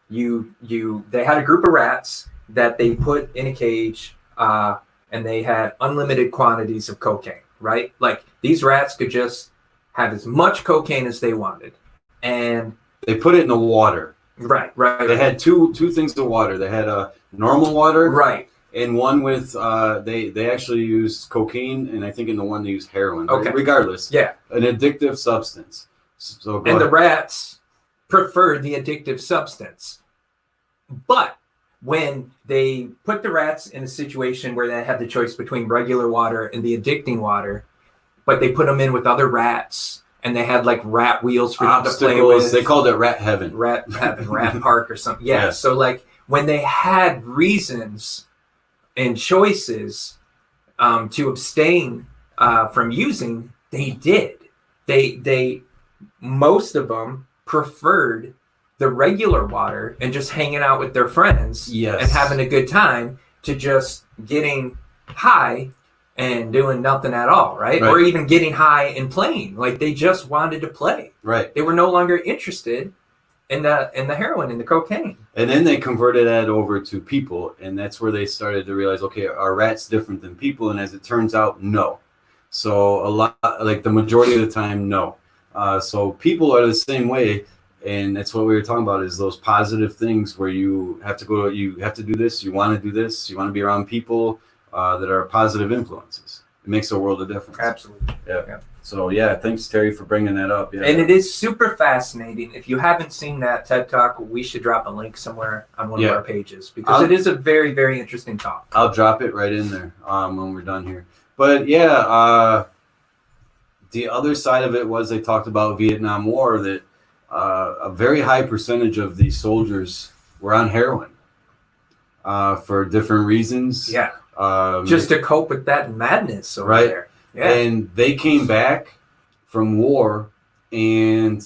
They had a group of rats that they put in a cage, and they had unlimited quantities of cocaine, right? Like, these rats could just have as much cocaine as they wanted. And
they put it in the water.
Right.
They had two things of water. They had a normal water,
right,
and one with they actually used cocaine, and I think in the one they used heroin.
Okay.
Regardless,
yeah,
an addictive substance. So
and the rats preferred the addictive substance, but when they put the rats in a situation where they had the choice between regular water and the addicting water, but they put them in with other rats. And they had like rat wheels for them to play with.
They called it rat heaven.
Rat park or something. Yeah. So like when they had reasons and choices to abstain from using, they did. They most of them preferred the regular water and just hanging out with their friends and having a good time to just getting high and doing nothing at all, right? Or even getting high and playing. Like, they just wanted to play.
Right.
They were no longer interested in the heroin and the cocaine.
And then they converted that over to people, and that's where they started to realize, okay, are rats different than people? And as it turns out, no. So a lot, like the majority of the time, no. So people are the same way, and that's what we were talking about, is those positive things where you have to you have to do this, you want to do this, you want to be around people that are positive influences. It makes a world of difference.
Absolutely.
Yeah. So thanks, Terry, for bringing that up. Yeah.
And it is super fascinating. If you haven't seen that TED Talk, we should drop a link somewhere on one of our pages, because it is a very, very interesting talk.
I'll drop it right in there when we're done here. But the other side of it was they talked about Vietnam War, that a very high percentage of these soldiers were on heroin for different reasons.
Yeah. Just to cope with that madness over there. Yeah.
And they came back from war and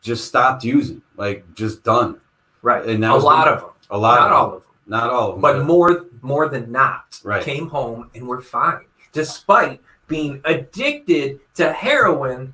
just stopped using, like just done.
Right. And a lot of them. Not all of them.
Not all of them.
But more than not came home and were fine, despite being addicted to heroin,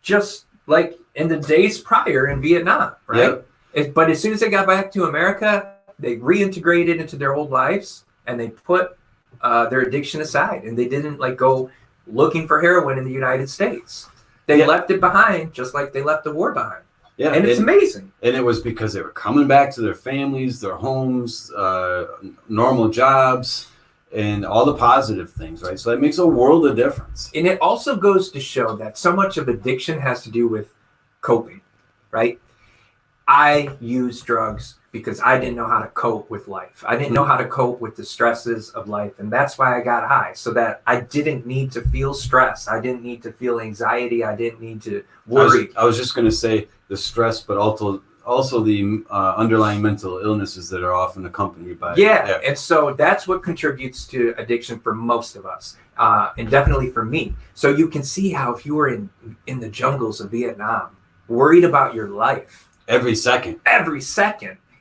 just like in the days prior in Vietnam, right? Yep. But as soon as they got back to America, they reintegrated into their old lives, and they put their addiction aside, and they didn't like go looking for heroin in the United States. They left it behind, just like they left the war behind. Yeah, and it's amazing.
And it was because they were coming back to their families, their homes, normal jobs, and all the positive things, right? So that makes a world of difference.
And it also goes to show that so much of addiction has to do with coping, right? I used drugs because I didn't know how to cope with life. I didn't know how to cope with the stresses of life. And that's why I got high, so that I didn't need to feel stress. I didn't need to feel anxiety. I didn't need to worry.
I was just going to say the stress, but also the underlying mental illnesses that are often accompanied by
it. And so that's what contributes to addiction for most of us, and definitely for me. So you can see how if you were in the jungles of Vietnam, worried about your life, every second,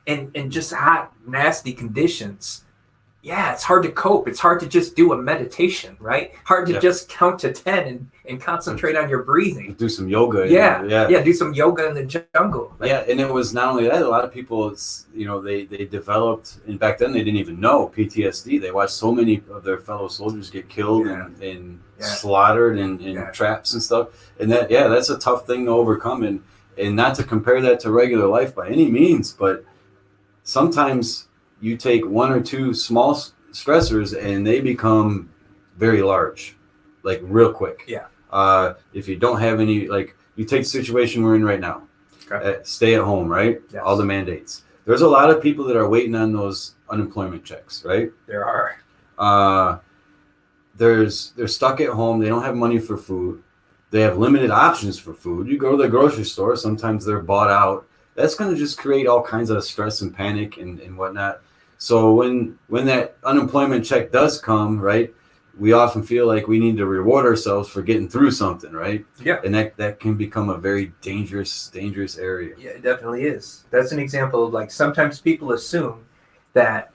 and just hot, nasty conditions. Yeah, it's hard to cope. It's hard to just do a meditation, right? Hard to just count to 10 and concentrate on your breathing.
Do some yoga.
Do some yoga in the jungle.
And it was not only that, a lot of people, they developed, and back then they didn't even know PTSD. They watched so many of their fellow soldiers get killed and slaughtered in traps and stuff. And that's a tough thing to overcome. And not to compare that to regular life by any means, but sometimes you take one or two small stressors and they become very large, like real quick. Yeah. If you don't have any, like you take the situation we're in right now, stay at home, right? Yes. All the mandates. There's a lot of people that are waiting on those unemployment checks, right?
There are.
They're stuck at home. They don't have money for food. They have limited options for food. You go to the grocery store, sometimes they're bought out. That's going to just create all kinds of stress and panic and whatnot. So when that unemployment check does come, right, we often feel like we need to reward ourselves for getting through something, right?
Yeah.
And that can become a very dangerous area.
Yeah, it definitely is. That's an example of, like, sometimes people assume that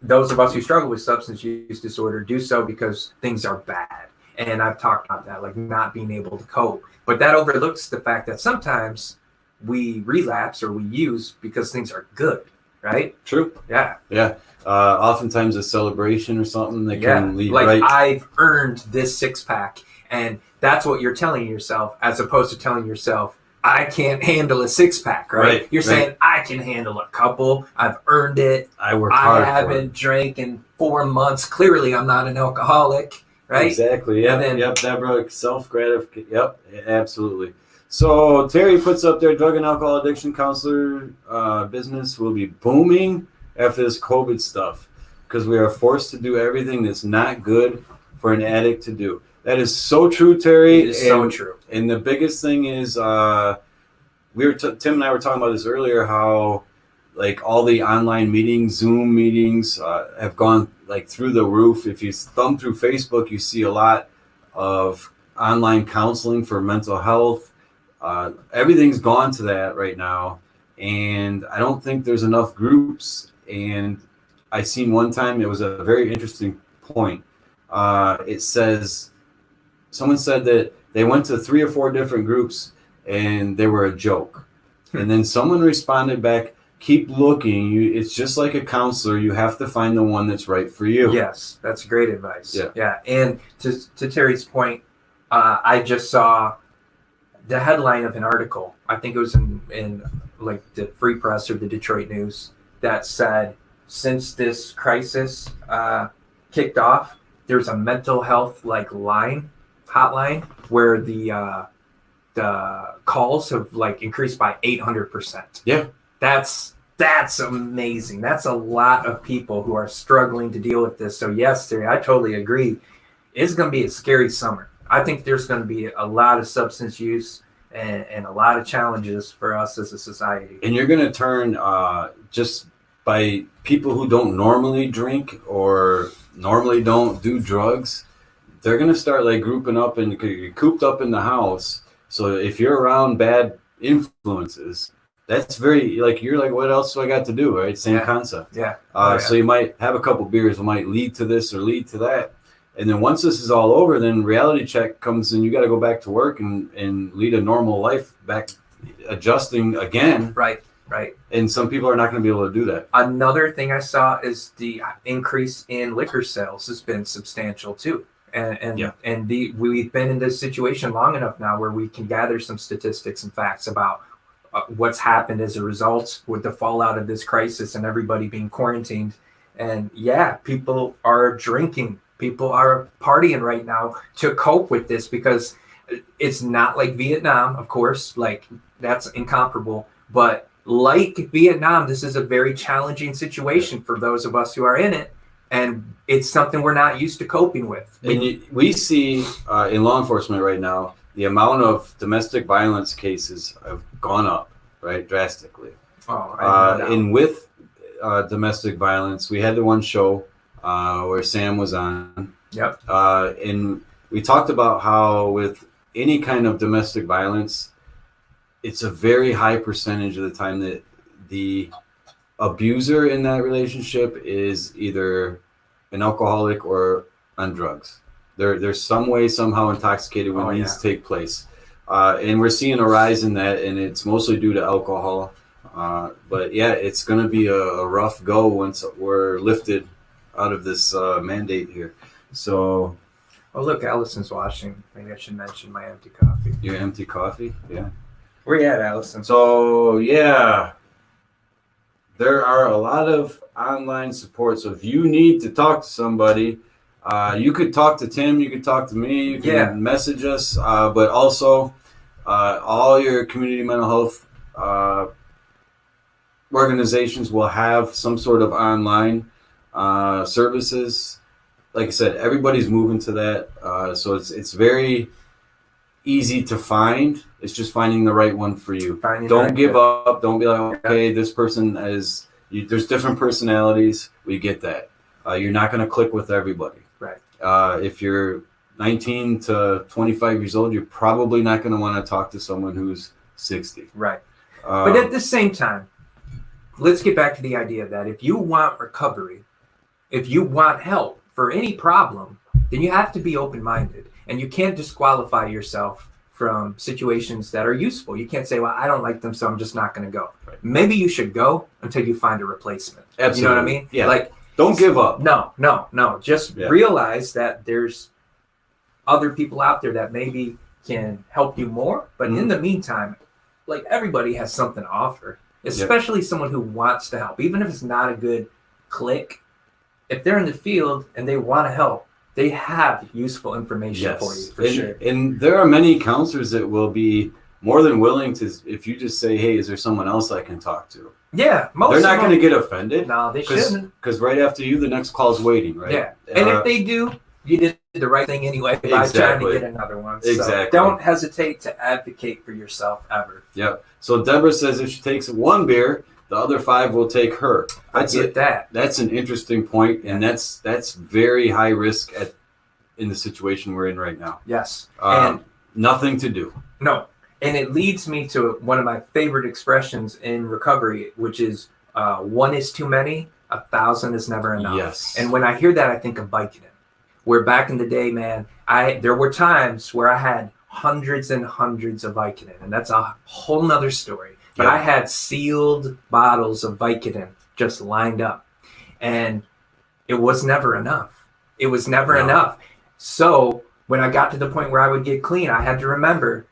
those of us who struggle with substance use disorder do so because things are bad. And I've talked about that, like not being able to cope. But that overlooks the fact that sometimes we relapse or we use because things are good, right?
True.
Yeah.
Yeah. Oftentimes a celebration or something that can lead
like
right.
I've earned this 6-pack, and that's what you're telling yourself, as opposed to telling yourself, I can't handle a 6-pack, right? You're saying, I can handle a couple. I've earned it.
I worked hard.
I haven't drank in 4 months. Clearly, I'm not an alcoholic, right?
Exactly. Yeah. Yep. Deborah, self-gratification. Yep. Absolutely. So Terry puts up there, drug and alcohol addiction counselor business will be booming after this COVID stuff because we are forced to do everything that's not good for an addict to do. That is so true, Terry.
It is so true.
And the biggest thing is, Tim and I were talking about this earlier, how like all the online meetings, Zoom meetings have gone like through the roof. If you thumb through Facebook, you see a lot of online counseling for mental health. Everything's gone to that right now. And I don't think there's enough groups. And I seen one time, it was a very interesting point. It says, someone said that they went to 3 or 4 different groups and they were a joke. And then someone responded back, keep looking. It's just like a counselor. You have to find the one that's right for you.
Yes, that's great advice.
Yeah.
And to Terry's point, I just saw the headline of an article. I think it was in like the Free Press or the Detroit News that said, since this crisis kicked off, there's a mental health like hotline where the calls have like increased by 800%.
Yeah.
That's amazing. That's a lot of people who are struggling to deal with this. So yes, Terry, I totally agree. It's going to be a scary summer. I think there's going to be a lot of substance use and a lot of challenges for us as a society.
And you're going to turn just by people who don't normally drink or normally don't do drugs, they're going to start like grouping up and you're cooped up in the house. So if you're around bad influences, that's very like, you're like, what else do I got to do? Right. Same concept.
Yeah.
So you might have a couple beers, it might lead to this or lead to that. And then once this is all over, then reality check comes and you got to go back to work and lead a normal life back, adjusting again.
Right.
And some people are not going to be able to do that.
Another thing I saw is the increase in liquor sales has been substantial too. And we've been in this situation long enough now where we can gather some statistics and facts about what's happened as a result with the fallout of this crisis and everybody being quarantined. And yeah, people are drinking. People are partying right now to cope with this because it's not like Vietnam, of course, like that's incomparable. But like Vietnam, this is a very challenging situation for those of us who are in it. And it's something we're not used to coping with.
And we see in law enforcement right now, the amount of domestic violence cases have gone up, right, drastically. And with domestic violence, we had the one show where Sam was on.
Yep.
And we talked about how with any kind of domestic violence, it's a very high percentage of the time that the abuser in that relationship is either an alcoholic or on drugs. There's some way, somehow intoxicated when these take place. And we're seeing a rise in that, and it's mostly due to alcohol. But yeah, it's going to be a rough go once we're lifted out of this mandate here. So,
oh look, Allison's washing. Maybe I should mention my empty coffee.
Your empty coffee? Yeah.
Where you at, Allison?
So yeah, there are a lot of online support. So if you need to talk to somebody, you could talk to Tim, you could talk to me, you can message us, but also all your community mental health organizations will have some sort of online services. Like I said, everybody's moving to that. So it's very easy to find. It's just finding the right one for you.
Finding the
Don't
right
give
fit.
up. Don't be like, okay, this person is. There's different personalities. We get that. You're not going to click with everybody.
Right.
If you're 19 to 25 years old, you're probably not going to want to talk to someone who's 60.
Right. But at the same time, let's get back to the idea that if you want recovery, if you want help for any problem, then you have to be open-minded, and you can't disqualify yourself from situations that are useful. You can't say, well, I don't like them, so I'm just not going to go.
Right.
Maybe you should go until you find a replacement.
Absolutely.
You know what I mean?
Yeah.
Like,
don't give up.
No. Just realize that there's other people out there that maybe can help you more. But in the meantime, like, everybody has something to offer, especially someone who wants to help. Even if it's not a good click, if they're in the field and they want to help, they have useful information for you, for sure.
And there are many counselors that will be more than willing to, if you just say, hey, is there someone else I can talk to?
Yeah,
they're not going to get offended.
No, they shouldn't.
Because right after you, the next call's waiting, right?
Yeah, and if they do, you did the right thing anyway by trying to get another one. So
exactly.
Don't hesitate to advocate for yourself ever.
Yep. So Deborah says if she takes one beer, the other 5 will take her.
I get that.
That's an interesting point, and that's very high risk in the situation we're in right now.
Yes. And
nothing to do.
No. And it leads me to one of my favorite expressions in recovery, which is 1 is too many, 1,000 is never enough.
Yes.
And when I hear that, I think of Vicodin. Where back in the day, man, there were times where I had hundreds and hundreds of Vicodin, and that's a whole nother story. But I had sealed bottles of Vicodin just lined up, and it was never enough. It was never enough. So when I got to the point where I would get clean, I had to remember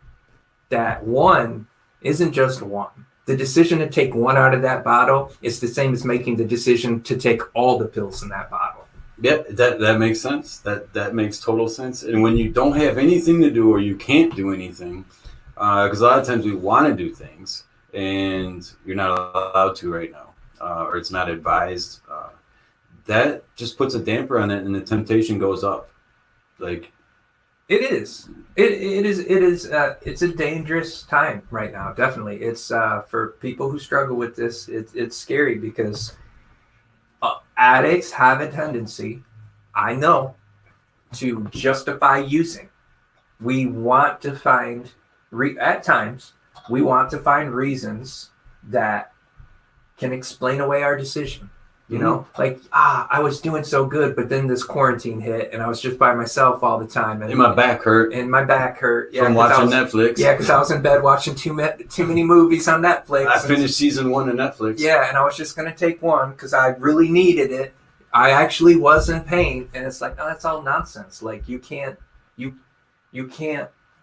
that 1 isn't just 1. The decision to take 1 out of that bottle is the same as making the decision to take all the pills in that bottle.
Yep, that makes sense. That makes total sense. And when you don't have anything to do or you can't do anything, because a lot of times we want to do things and you're not allowed to right now, or it's not advised, that just puts a damper on it and the temptation goes up. Like,
it is. It's a dangerous time right now. Definitely. It's for people who struggle with this. It's scary because addicts have a tendency, I know, to justify using. We want to find, at times, we want to find reasons that can explain away our decision. You know, like, I was doing so good, but then this quarantine hit and I was just by myself all the time. And
my back hurt.
And my back hurt.
From watching Netflix.
Yeah, because I was in bed watching too many movies on Netflix.
I finished season 1 of Netflix.
Yeah, and I was just going to take 1 because I really needed it. I actually was in pain. And it's like, no, that's all nonsense. Like, you can't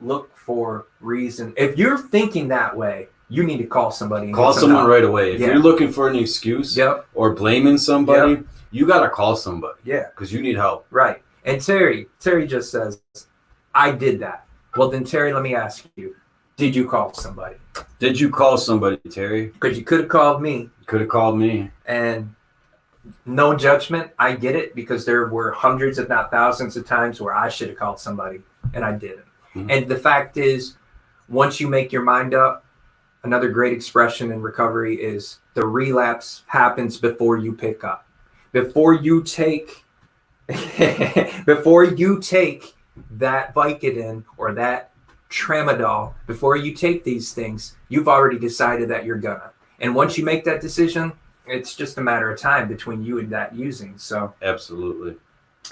look for reason. If you're thinking that way, you need to call somebody. And
call someone right away. If you're looking for an excuse or blaming somebody, you got to call somebody. Yeah. Because you need help.
Right. And Terry just says, I did that. Well, then, Terry, let me ask you, did you call somebody?
Did you call somebody, Terry?
Because you could have called me.
Could have called me.
And no judgment. I get it, because there were hundreds, if not thousands of times where I should have called somebody and I didn't. Mm-hmm. And the fact is, once you make your mind up, another great expression in recovery is the relapse happens before you pick up. Before you take that Vicodin or that Tramadol, before you take these things, you've already decided that you're gonna. And once you make that decision, it's just a matter of time between you and that using. So
absolutely.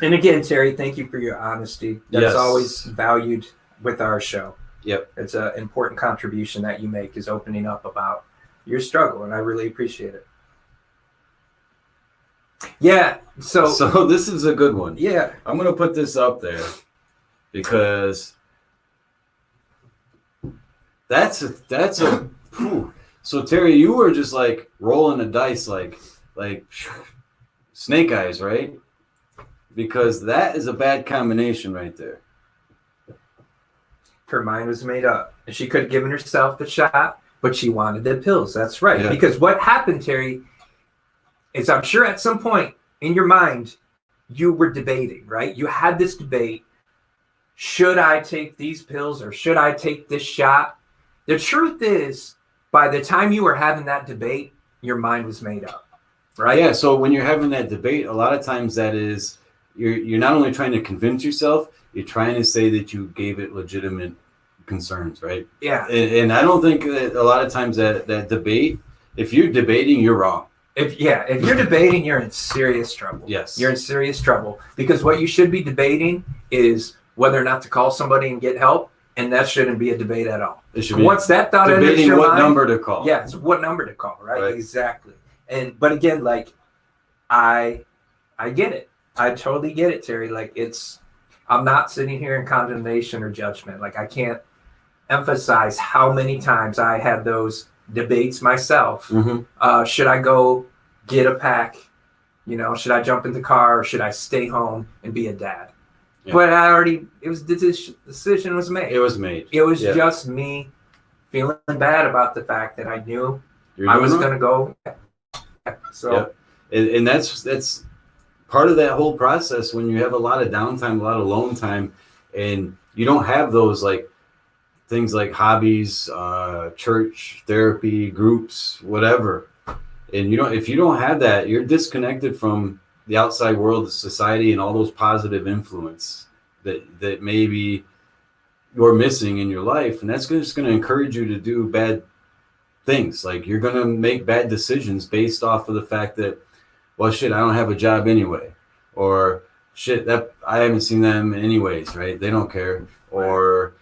And again, Terry, thank you for your honesty. That's always valued with our show.
Yep.
It's an important contribution that you make, is opening up about your struggle, and I really appreciate it. Yeah. So
this is a good one.
Yeah.
I'm going to put this up there because that's a whew. So Terry, you were just like rolling the dice like snake eyes, right? Because that is a bad combination right there.
Her mind was made up, and she could have given herself the shot, but she wanted the pills. That's right.
Yeah.
Because what happened, Terry, is I'm sure at some point in your mind, you were debating, right? You had this debate. should I take these pills or should I take this shot? The truth is, by the time you were having that debate, your mind was made up, right?
Yeah. So when you're having that debate, a lot of times that is, you're not only trying to convince yourself, you're trying to say that you gave it legitimate concerns, right?
Yeah.
And I don't think that a lot of times that debate, if you're debating, you're wrong.
If you're debating, you're in serious trouble.
Yes.
You're in serious trouble, because what you should be debating is whether or not to call somebody and get help, and that shouldn't be a debate at all.
It should be
once that thought enters
debating
your
what
mind,
number to call.
Yeah, it's what number to call, right?
Right.
Exactly. But again, like I get it. I totally get it, Terry. Like I'm not sitting here in condemnation or judgment. Like I can't emphasize how many times I had those debates myself.
Mm-hmm.
Should I go get a pack? Should I jump in the car, or should I stay home and be a dad? Yeah. But the decision was made.
It was made.
It was just me feeling bad about the fact that I knew I was going to go. So,
and that's part of that whole process. When you have a lot of downtime, a lot of alone time, and you don't have those like things like hobbies, church, therapy, groups, whatever. And if you don't have that, you're disconnected from the outside world, the society, and all those positive influence that maybe you're missing in your life. And that's just going to encourage you to do bad things. Like you're going to make bad decisions based off of the fact that, well, shit, I don't have a job anyway, or shit, that I haven't seen them anyways, right? They don't care. Or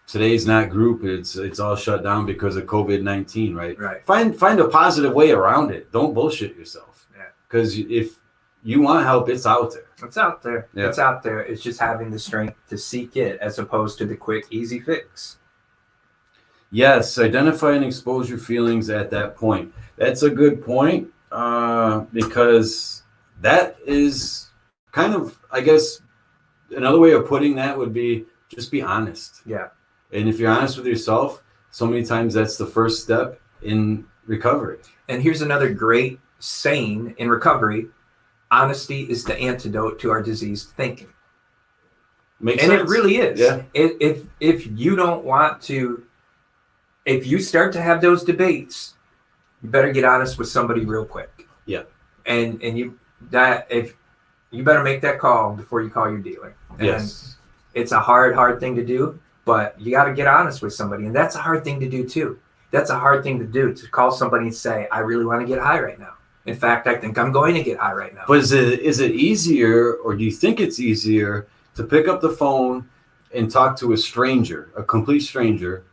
today's not group, it's all shut down because of COVID-19, right?
Right.
Find a positive way around it. Don't bullshit yourself.
Yeah.
Because if you want help, it's out there.
It's out there.
Yeah.
It's out there. It's just having the strength to seek it as opposed to the quick, easy fix.
Yes, identify and expose your feelings at that point. That's a good point, because that is kind of, I guess, another way of putting that would be just be honest.
Yeah.
And if you're honest with yourself, so many times that's the first step in recovery. And
here's another great saying in recovery: honesty is the antidote to our diseased thinking.
Makes sense.
And it really is.
Yeah.
If you don't want to, if you start to have those debates, you better get honest with somebody real quick.
Yeah.
And you better make that call before you call your dealer. And
yes.
It's a hard thing to do, but you got to get honest with somebody. And that's a hard thing to do too. That's a hard thing to do, to call somebody and say, I really want to get high right now. In fact, I think I'm going to get high right now.
But is it easier, or do you think it's easier to pick up the phone and talk to a stranger, a complete stranger?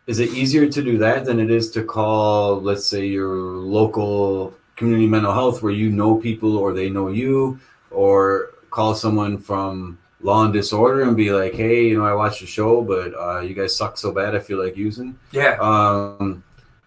Is it easier to do that than it is to call, let's say, your local community mental health where you know people or they know you, or call someone from Law and Disorder and be like, hey, I watched the show, but you guys suck so bad I feel like using.
Yeah.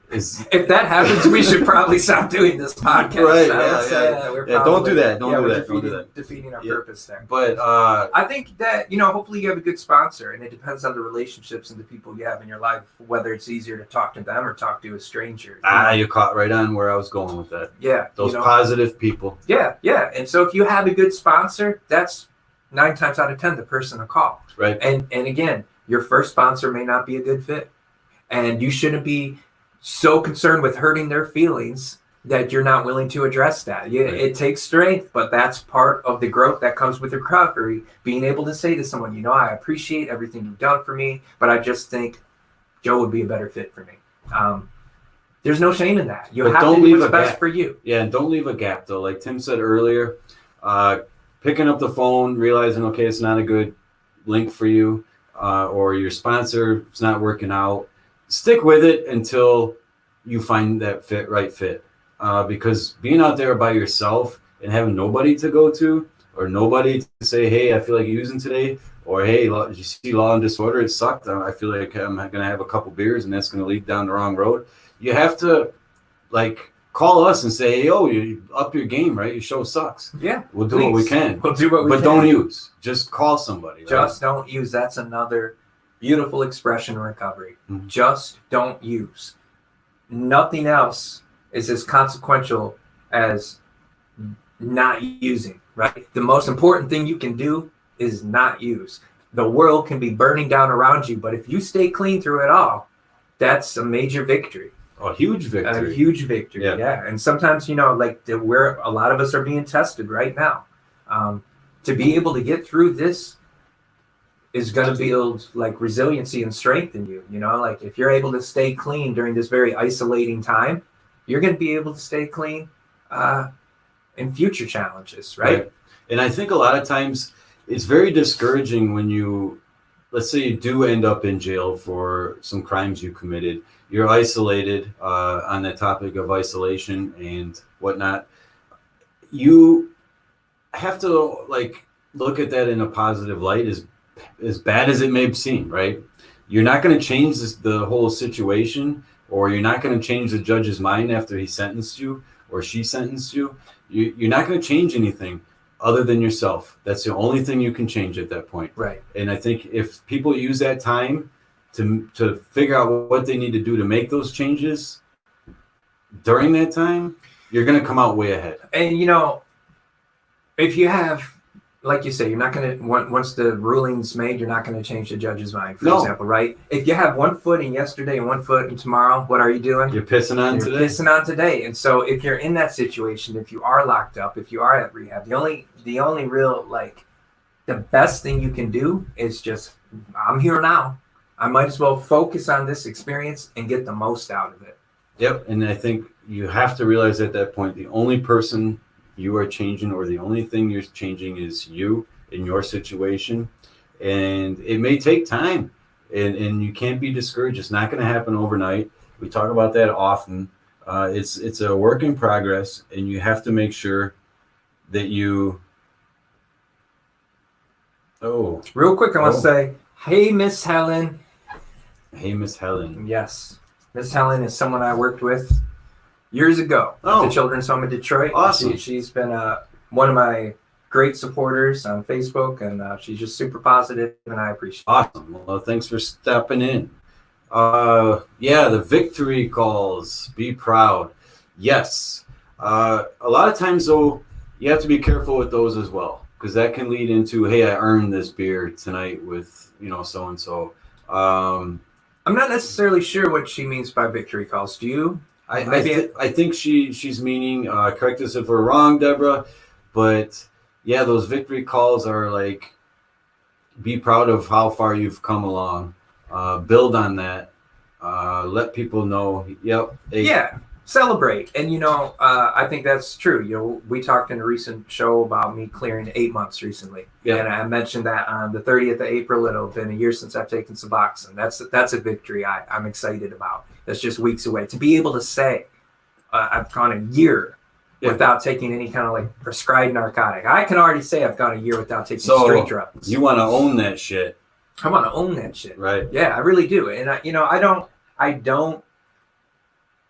If that happens, we should probably stop doing this podcast.
Right. Don't do that. Don't do that.
Defeating our purpose there.
But
I think that, hopefully you have a good sponsor, and it depends on the relationships and the people you have in your life, whether it's easier to talk to them or talk to a stranger.
You caught right on where I was going with that.
Yeah.
Those positive people.
Yeah. And so if you have a good sponsor, that's 9 times out of 10 the person to call.
Right.
And again, your first sponsor may not be a good fit, and you shouldn't be so concerned with hurting their feelings that you're not willing to address that. Right. It takes strength, but that's part of the growth that comes with recovery. Being able to say to someone, I appreciate everything you've done for me, but I just think Joe would be a better fit for me. There's no shame in that. You have to do what's best for you.
Yeah, and don't leave a gap though. Like Tim said earlier, picking up the phone, realizing, okay, it's not a good link for you, or your sponsor is not working out. Stick with it until you find that right fit. Because being out there by yourself and having nobody to go to, or nobody to say, hey, I feel like using today, or hey, did you see Law and Disorder? It sucked. I feel like I'm going to have a couple beers and that's going to lead down the wrong road. You have to call us and say, hey, you up your game, right? Your show sucks.
Yeah.
We'll do what we can.
We'll do what we can.
But don't use. Just call somebody. Right?
Just don't use. That's another beautiful expression in recovery.
Mm-hmm.
Just don't use. Nothing else is as consequential as not using, right? The most important thing you can do is not used. The world can be burning down around you, but if you stay clean through it all, that's a major victory.
A huge victory.
A huge victory, yeah. And sometimes, like where a lot of us are being tested right now. To be able to get through this is going to build like resiliency and strength in you. Like if you're able to stay clean during this very isolating time, you're going to be able to stay clean in future challenges, right?
And I think a lot of times it's very discouraging when let's say you do end up in jail for some crimes you committed. You're isolated on the topic of isolation and whatnot. You have to like look at that in a positive light, as bad as it may seem, right? You're not going to change the whole situation, or you're not going to change the judge's mind after he sentenced you or she sentenced you. You're not going to change anything other than yourself. That's the only thing you can change at that point.
Right.
And I think if people use that time to figure out what they need to do to make those changes during that time, you're going to come out way ahead.
And, if you have, like you say, you're not going to, once the ruling's made, you're not going to change the judge's mind, for example, right? If you have 1 foot in yesterday and 1 foot in tomorrow, what are you doing?
You're pissing on today.
You're pissing on today. And so if you're in that situation, if you are locked up, if you are at rehab, the only real, like, the best thing you can do is just, I'm here now. I might as well focus on this experience and get the most out of it.
Yep. And I think you have to realize at that point, the only person you are changing, or the only thing you're changing, is you in your situation. And it may take time, and you can't be discouraged. It's not going to happen overnight. We talk about that often. It's a work in progress, and you have to make sure that you. Oh,
real quick, I want to say, hey, Miss Helen.
Hey, Miss Helen.
Yes, Miss Helen is someone I worked with years ago at the Children's Home in Detroit.
Awesome.
She's been one of my great supporters on Facebook, and she's just super positive, and I appreciate it.
Awesome. Well, thanks for stepping in. The victory calls. Be proud. Yes. A lot of times, though, you have to be careful with those as well, because that can lead into, hey, I earned this beer tonight with, so-and-so.
I'm not necessarily sure what she means by victory calls. Do you?
I think she's meaning, correct us if we're wrong, Deborah, but yeah, those victory calls are like, be proud of how far you've come along, build on that, let people know. Yep. Yeah,
celebrate. And I think that's true. We talked in a recent show about me clearing 8 months recently. Yeah. And I mentioned that on the 30th of April, it'll have been a year since I've taken Suboxone. That's a victory I'm excited about. That's just weeks away. To be able to say I've gone a year without taking any kind of like prescribed narcotic. I can already say I've gone a year without taking straight drugs.
You want to own that shit.
I want to own that shit.
Right.
Yeah, I really do. And I don't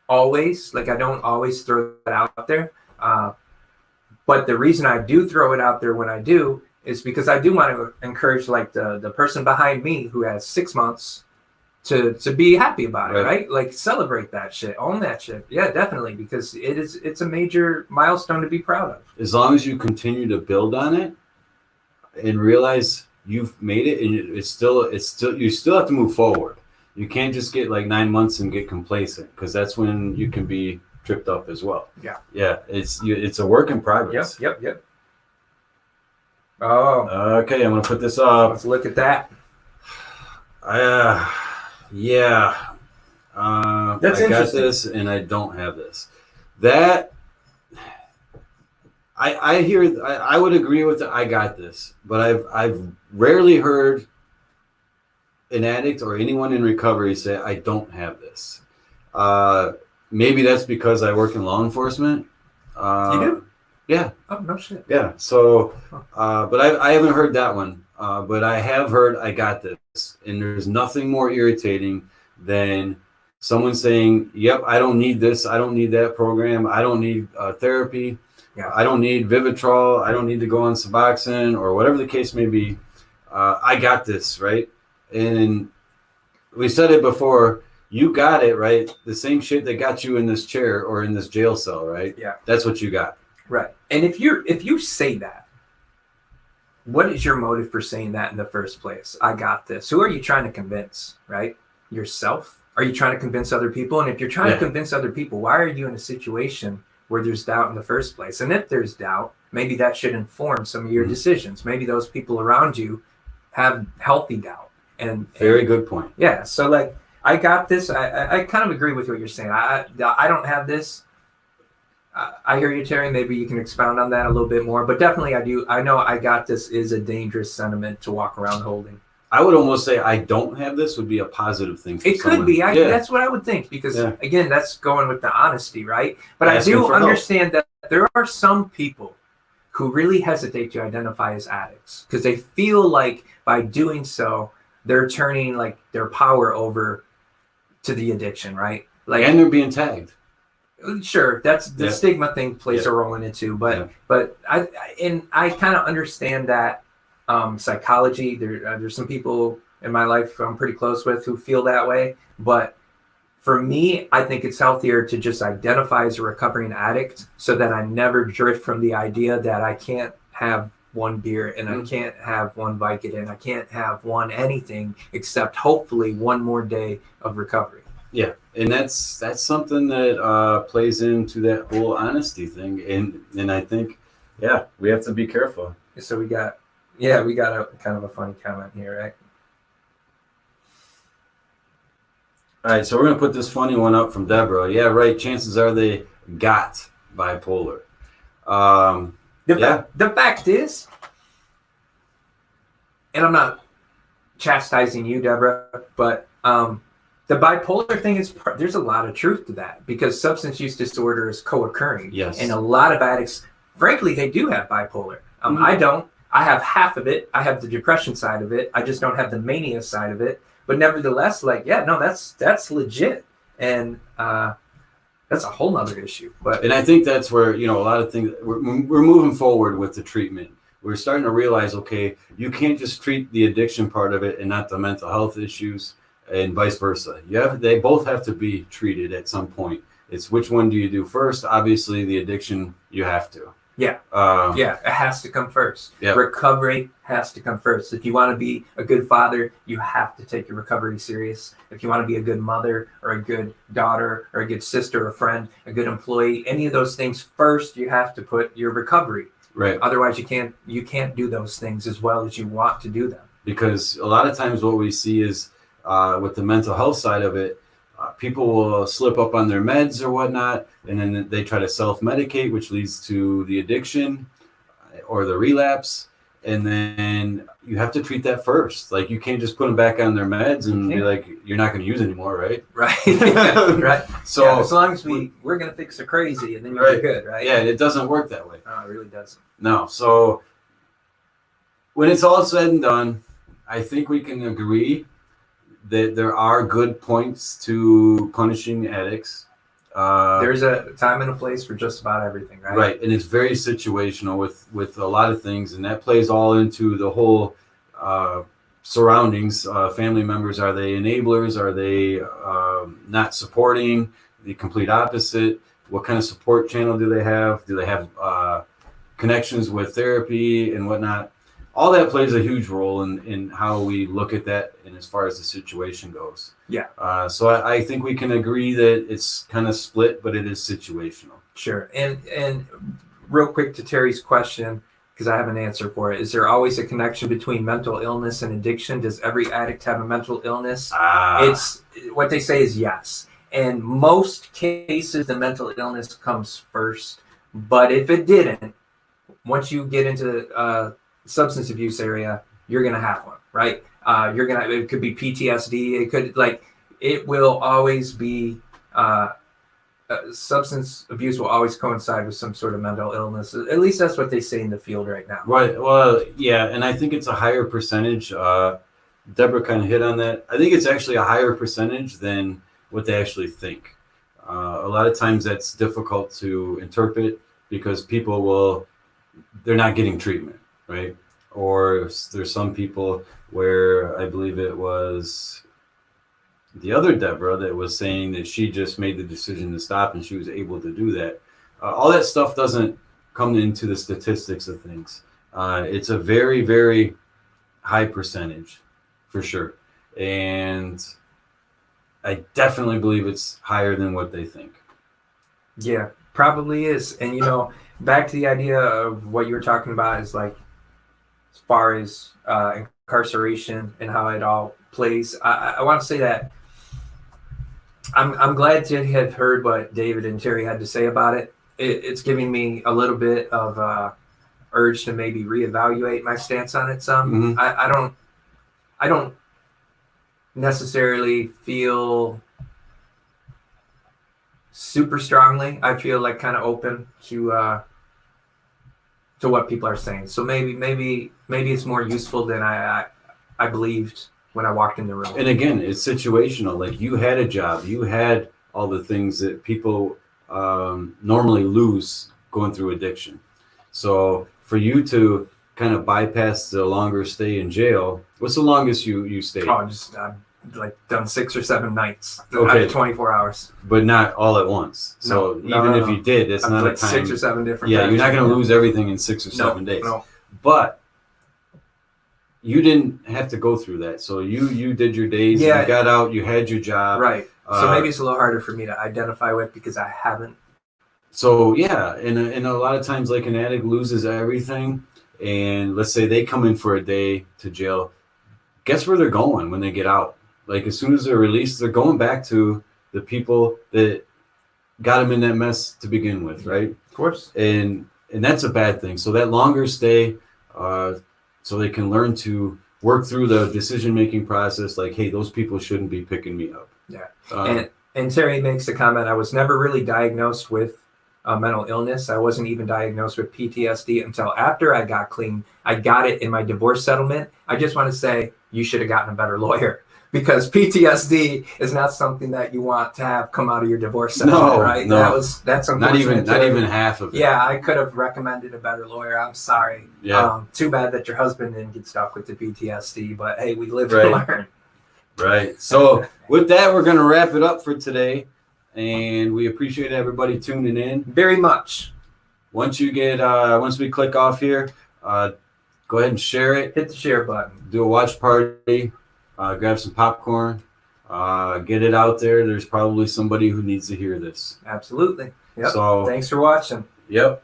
always throw that out there. But the reason I do throw it out there when I do is because I do want to encourage like the person behind me who has 6 months to be happy about it, right? Like celebrate that shit, own that shit. Yeah, definitely, because it's a major milestone to be proud of.
As long as you continue to build on it and realize you've made it, and it's still you still have to move forward. You can't just get like 9 months and get complacent, because that's when you can be tripped up as well.
Yeah.
Yeah. It's a work in progress.
Yep. Oh.
Okay, I'm gonna put this up.
Let's look at that.
Yeah.
That's
I got this, and I don't have this. That I would agree with the, I got this, but I've rarely heard an addict or anyone in recovery say I don't have this. Maybe that's because I work in law enforcement.
You do?
Yeah.
Oh, no shit.
Yeah. So, but I haven't heard that one. But I have heard I got this, and there's nothing more irritating than someone saying, "Yep, I don't need this. I don't need that program. I don't need therapy.
Yeah.
I don't need Vivitrol. I don't need to go on Suboxone," or whatever the case may be. I got this, right? And we said it before. You got it, right? The same shit that got you in this chair or in this jail cell, right?
Yeah.
That's what you got.
Right. And if you say that, what is your motive for saying that in the first place? I got this. Who are you trying to convince, right? Yourself? Are you trying to convince other people? And if you're trying to convince other people, why are you in a situation where there's doubt in the first place? And if there's doubt, maybe that should inform some of your decisions. Maybe those people around you have healthy doubt. And
Very good point.
Yeah. So like, I got this. I kind of agree with what you're saying. I don't have this. I hear you, Terry. Maybe you can expound on that a little bit more. But definitely I do. I know I got this is a dangerous sentiment to walk around holding.
I would almost say I don't have this would be a positive thing for
It
someone.
could be. That's what I would think. Because, again, that's going with the honesty, right? But I
Asking
do
for
understand that there are some people who really hesitate to identify as addicts because they feel like by doing so, they're turning like their power over to the addiction, right? Like,
and they're being tagged.
Sure, that's the stigma thing plays a role in it too. But I kind of understand that psychology. There's some people in my life I'm pretty close with who feel that way. But for me, I think it's healthier to just identify as a recovering addict so that I never drift from the idea that I can't have one beer and I can't have one Vicodin. I can't have one anything except hopefully one more day of recovery.
Yeah, and that's something that plays into that whole honesty thing, and I think, we have to be careful.
So we got a kind of a funny comment here, right?
All right, so we're gonna put this funny one up from Deborah. Yeah, right. Chances are they got bipolar.
The fact is, and I'm not chastising you, Deborah, but the bipolar thing there's a lot of truth to that because substance use disorder is co-occurring.
Yes. And
a lot of addicts, frankly, they do have bipolar. I don't. I have half of it. I have the depression side of it. I just don't have the mania side of it. But nevertheless, that's legit. And that's a whole nother issue. And
I think that's where, a lot of things, we're moving forward with the treatment. We're starting to realize, okay, you can't just treat the addiction part of it and not the mental health issues. And vice versa. They both have to be treated at some point. It's which one do you do first? Obviously, the addiction, you have to.
Yeah. It has to come first.
Yep.
Recovery has to come first. If you want to be a good father, you have to take your recovery serious. If you want to be a good mother or a good daughter or a good sister or friend, a good employee, any of those things first, you have to put your recovery.
Right.
Otherwise, you can't do those things as well as you want to do them.
Because a lot of times what we see is with the mental health side of it, people will slip up on their meds or whatnot, and then they try to self-medicate, which leads to the addiction or the relapse. And then you have to treat that first. Like, you can't just put them back on their meds and be like, you're not going to use anymore, right?
Right. Right.
So
as long as we're going to fix the crazy and then you're good, right?
Yeah, it doesn't work that way.
No, it really doesn't.
No. So when it's all said and done, I think we can agree that there are good points to punishing addicts.
There's a time and a place for just about everything, right?
Right, and it's very situational with a lot of things, and that plays all into the whole surroundings. Family members, are they enablers? Are they not supporting? The complete opposite. What kind of support channel do they have? Do they have connections with therapy and whatnot? All that plays a huge role in how we look at that and as far as the situation goes.
Yeah.
So I think we can agree that it's kind of split, but it is situational.
Sure. And real quick to Terry's question, because I have an answer for it. Is there always a connection between mental illness and addiction? Does every addict have a mental illness? It's what they say is yes. In most cases, the mental illness comes first. But if it didn't, once you get into substance abuse area, you're gonna have one, right? It could be PTSD. It will always be substance abuse will always coincide with some sort of mental illness. At least that's what they say in the field right now.
Right. Well, yeah, and I think it's a higher percentage. Deborah kind of hit on that. I think it's actually a higher percentage than what they actually think. A lot of times that's difficult to interpret because they're not getting treatment. Right. Or there's some people where I believe it was the other Deborah that was saying that she just made the decision to stop and she was able to do that. All that stuff doesn't come into the statistics of things. It's a very, very high percentage for sure. And I definitely believe it's higher than what they think.
Yeah, probably is. And back to the idea of what you were talking about is like as far as incarceration and how it all plays. I want to say that I'm glad to have heard what David and Terry had to say about it. It's giving me a little bit of urge to maybe reevaluate my stance on it some.
Mhm.
I don't necessarily feel super strongly. I feel like kind of open to what people are saying. So maybe it's more useful than I believed when I walked in the room.
And again, it's situational. Like you had a job, you had all the things that people normally lose going through addiction. So for you to kind of bypass the longer stay in jail, what's the longest you stayed?
Oh, just like done 6 or 7 nights out
Okay.
of 24 hours.
But not all at once. So
No,
even if you did, it's not
like
a time.
6 or 7 different.
Yeah,
times.
you're not going to lose everything in 6 or 7 days.
No.
But you didn't have to go through that. So you did your days.
Yeah.
You got out. You had your job.
Right. So maybe it's a little harder for me to identify with because I haven't.
So yeah, and a lot of times, like an addict loses everything, and let's say they come in for a day to jail. Guess where they're going when they get out? Like as soon as they're released, they're going back to the people that got them in that mess to begin with, right?
Of course.
And that's a bad thing. So that longer stay, so they can learn to work through the decision-making process. Like, hey, those people shouldn't be picking me up.
Yeah. And Terry makes the comment, I was never really diagnosed with mental illness. I wasn't even diagnosed with PTSD until after I got clean. I got it in my divorce settlement. I just want to say you should have gotten a better lawyer because PTSD is not something that you want to have come out of your divorce settlement, right?
No.
That's
Not even half of it.
Yeah, I could have recommended a better lawyer. I'm sorry.
Yeah.
Too bad that your husband didn't get stuck with the PTSD, but hey, we live
Right.
and learn.
Right. So with that, we're going to wrap it up for today. And we appreciate everybody tuning in.
Very much.
Once we click off here, go ahead and share it.
Hit the share button.
Do a watch party. Grab some popcorn. Get it out there. There's probably somebody who needs to hear this.
Absolutely. Yep.
So
thanks for watching.
Yep.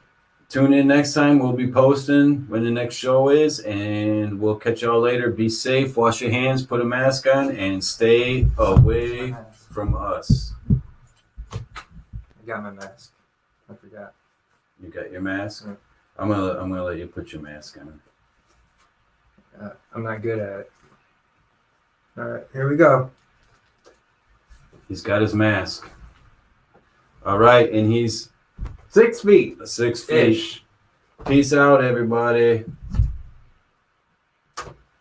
Tune in next time. We'll be posting when the next show is, and we'll catch y'all later. Be safe. Wash your hands. Put a mask on, and stay away from us.
I got my mask. I forgot.
You got your mask?
Yeah.
I'm gonna let you put your mask on.
I'm not good at it. All right, here we go.
He's got his mask. All right, and he's
6 feet.
6 feet.
Ish.
Peace out, everybody.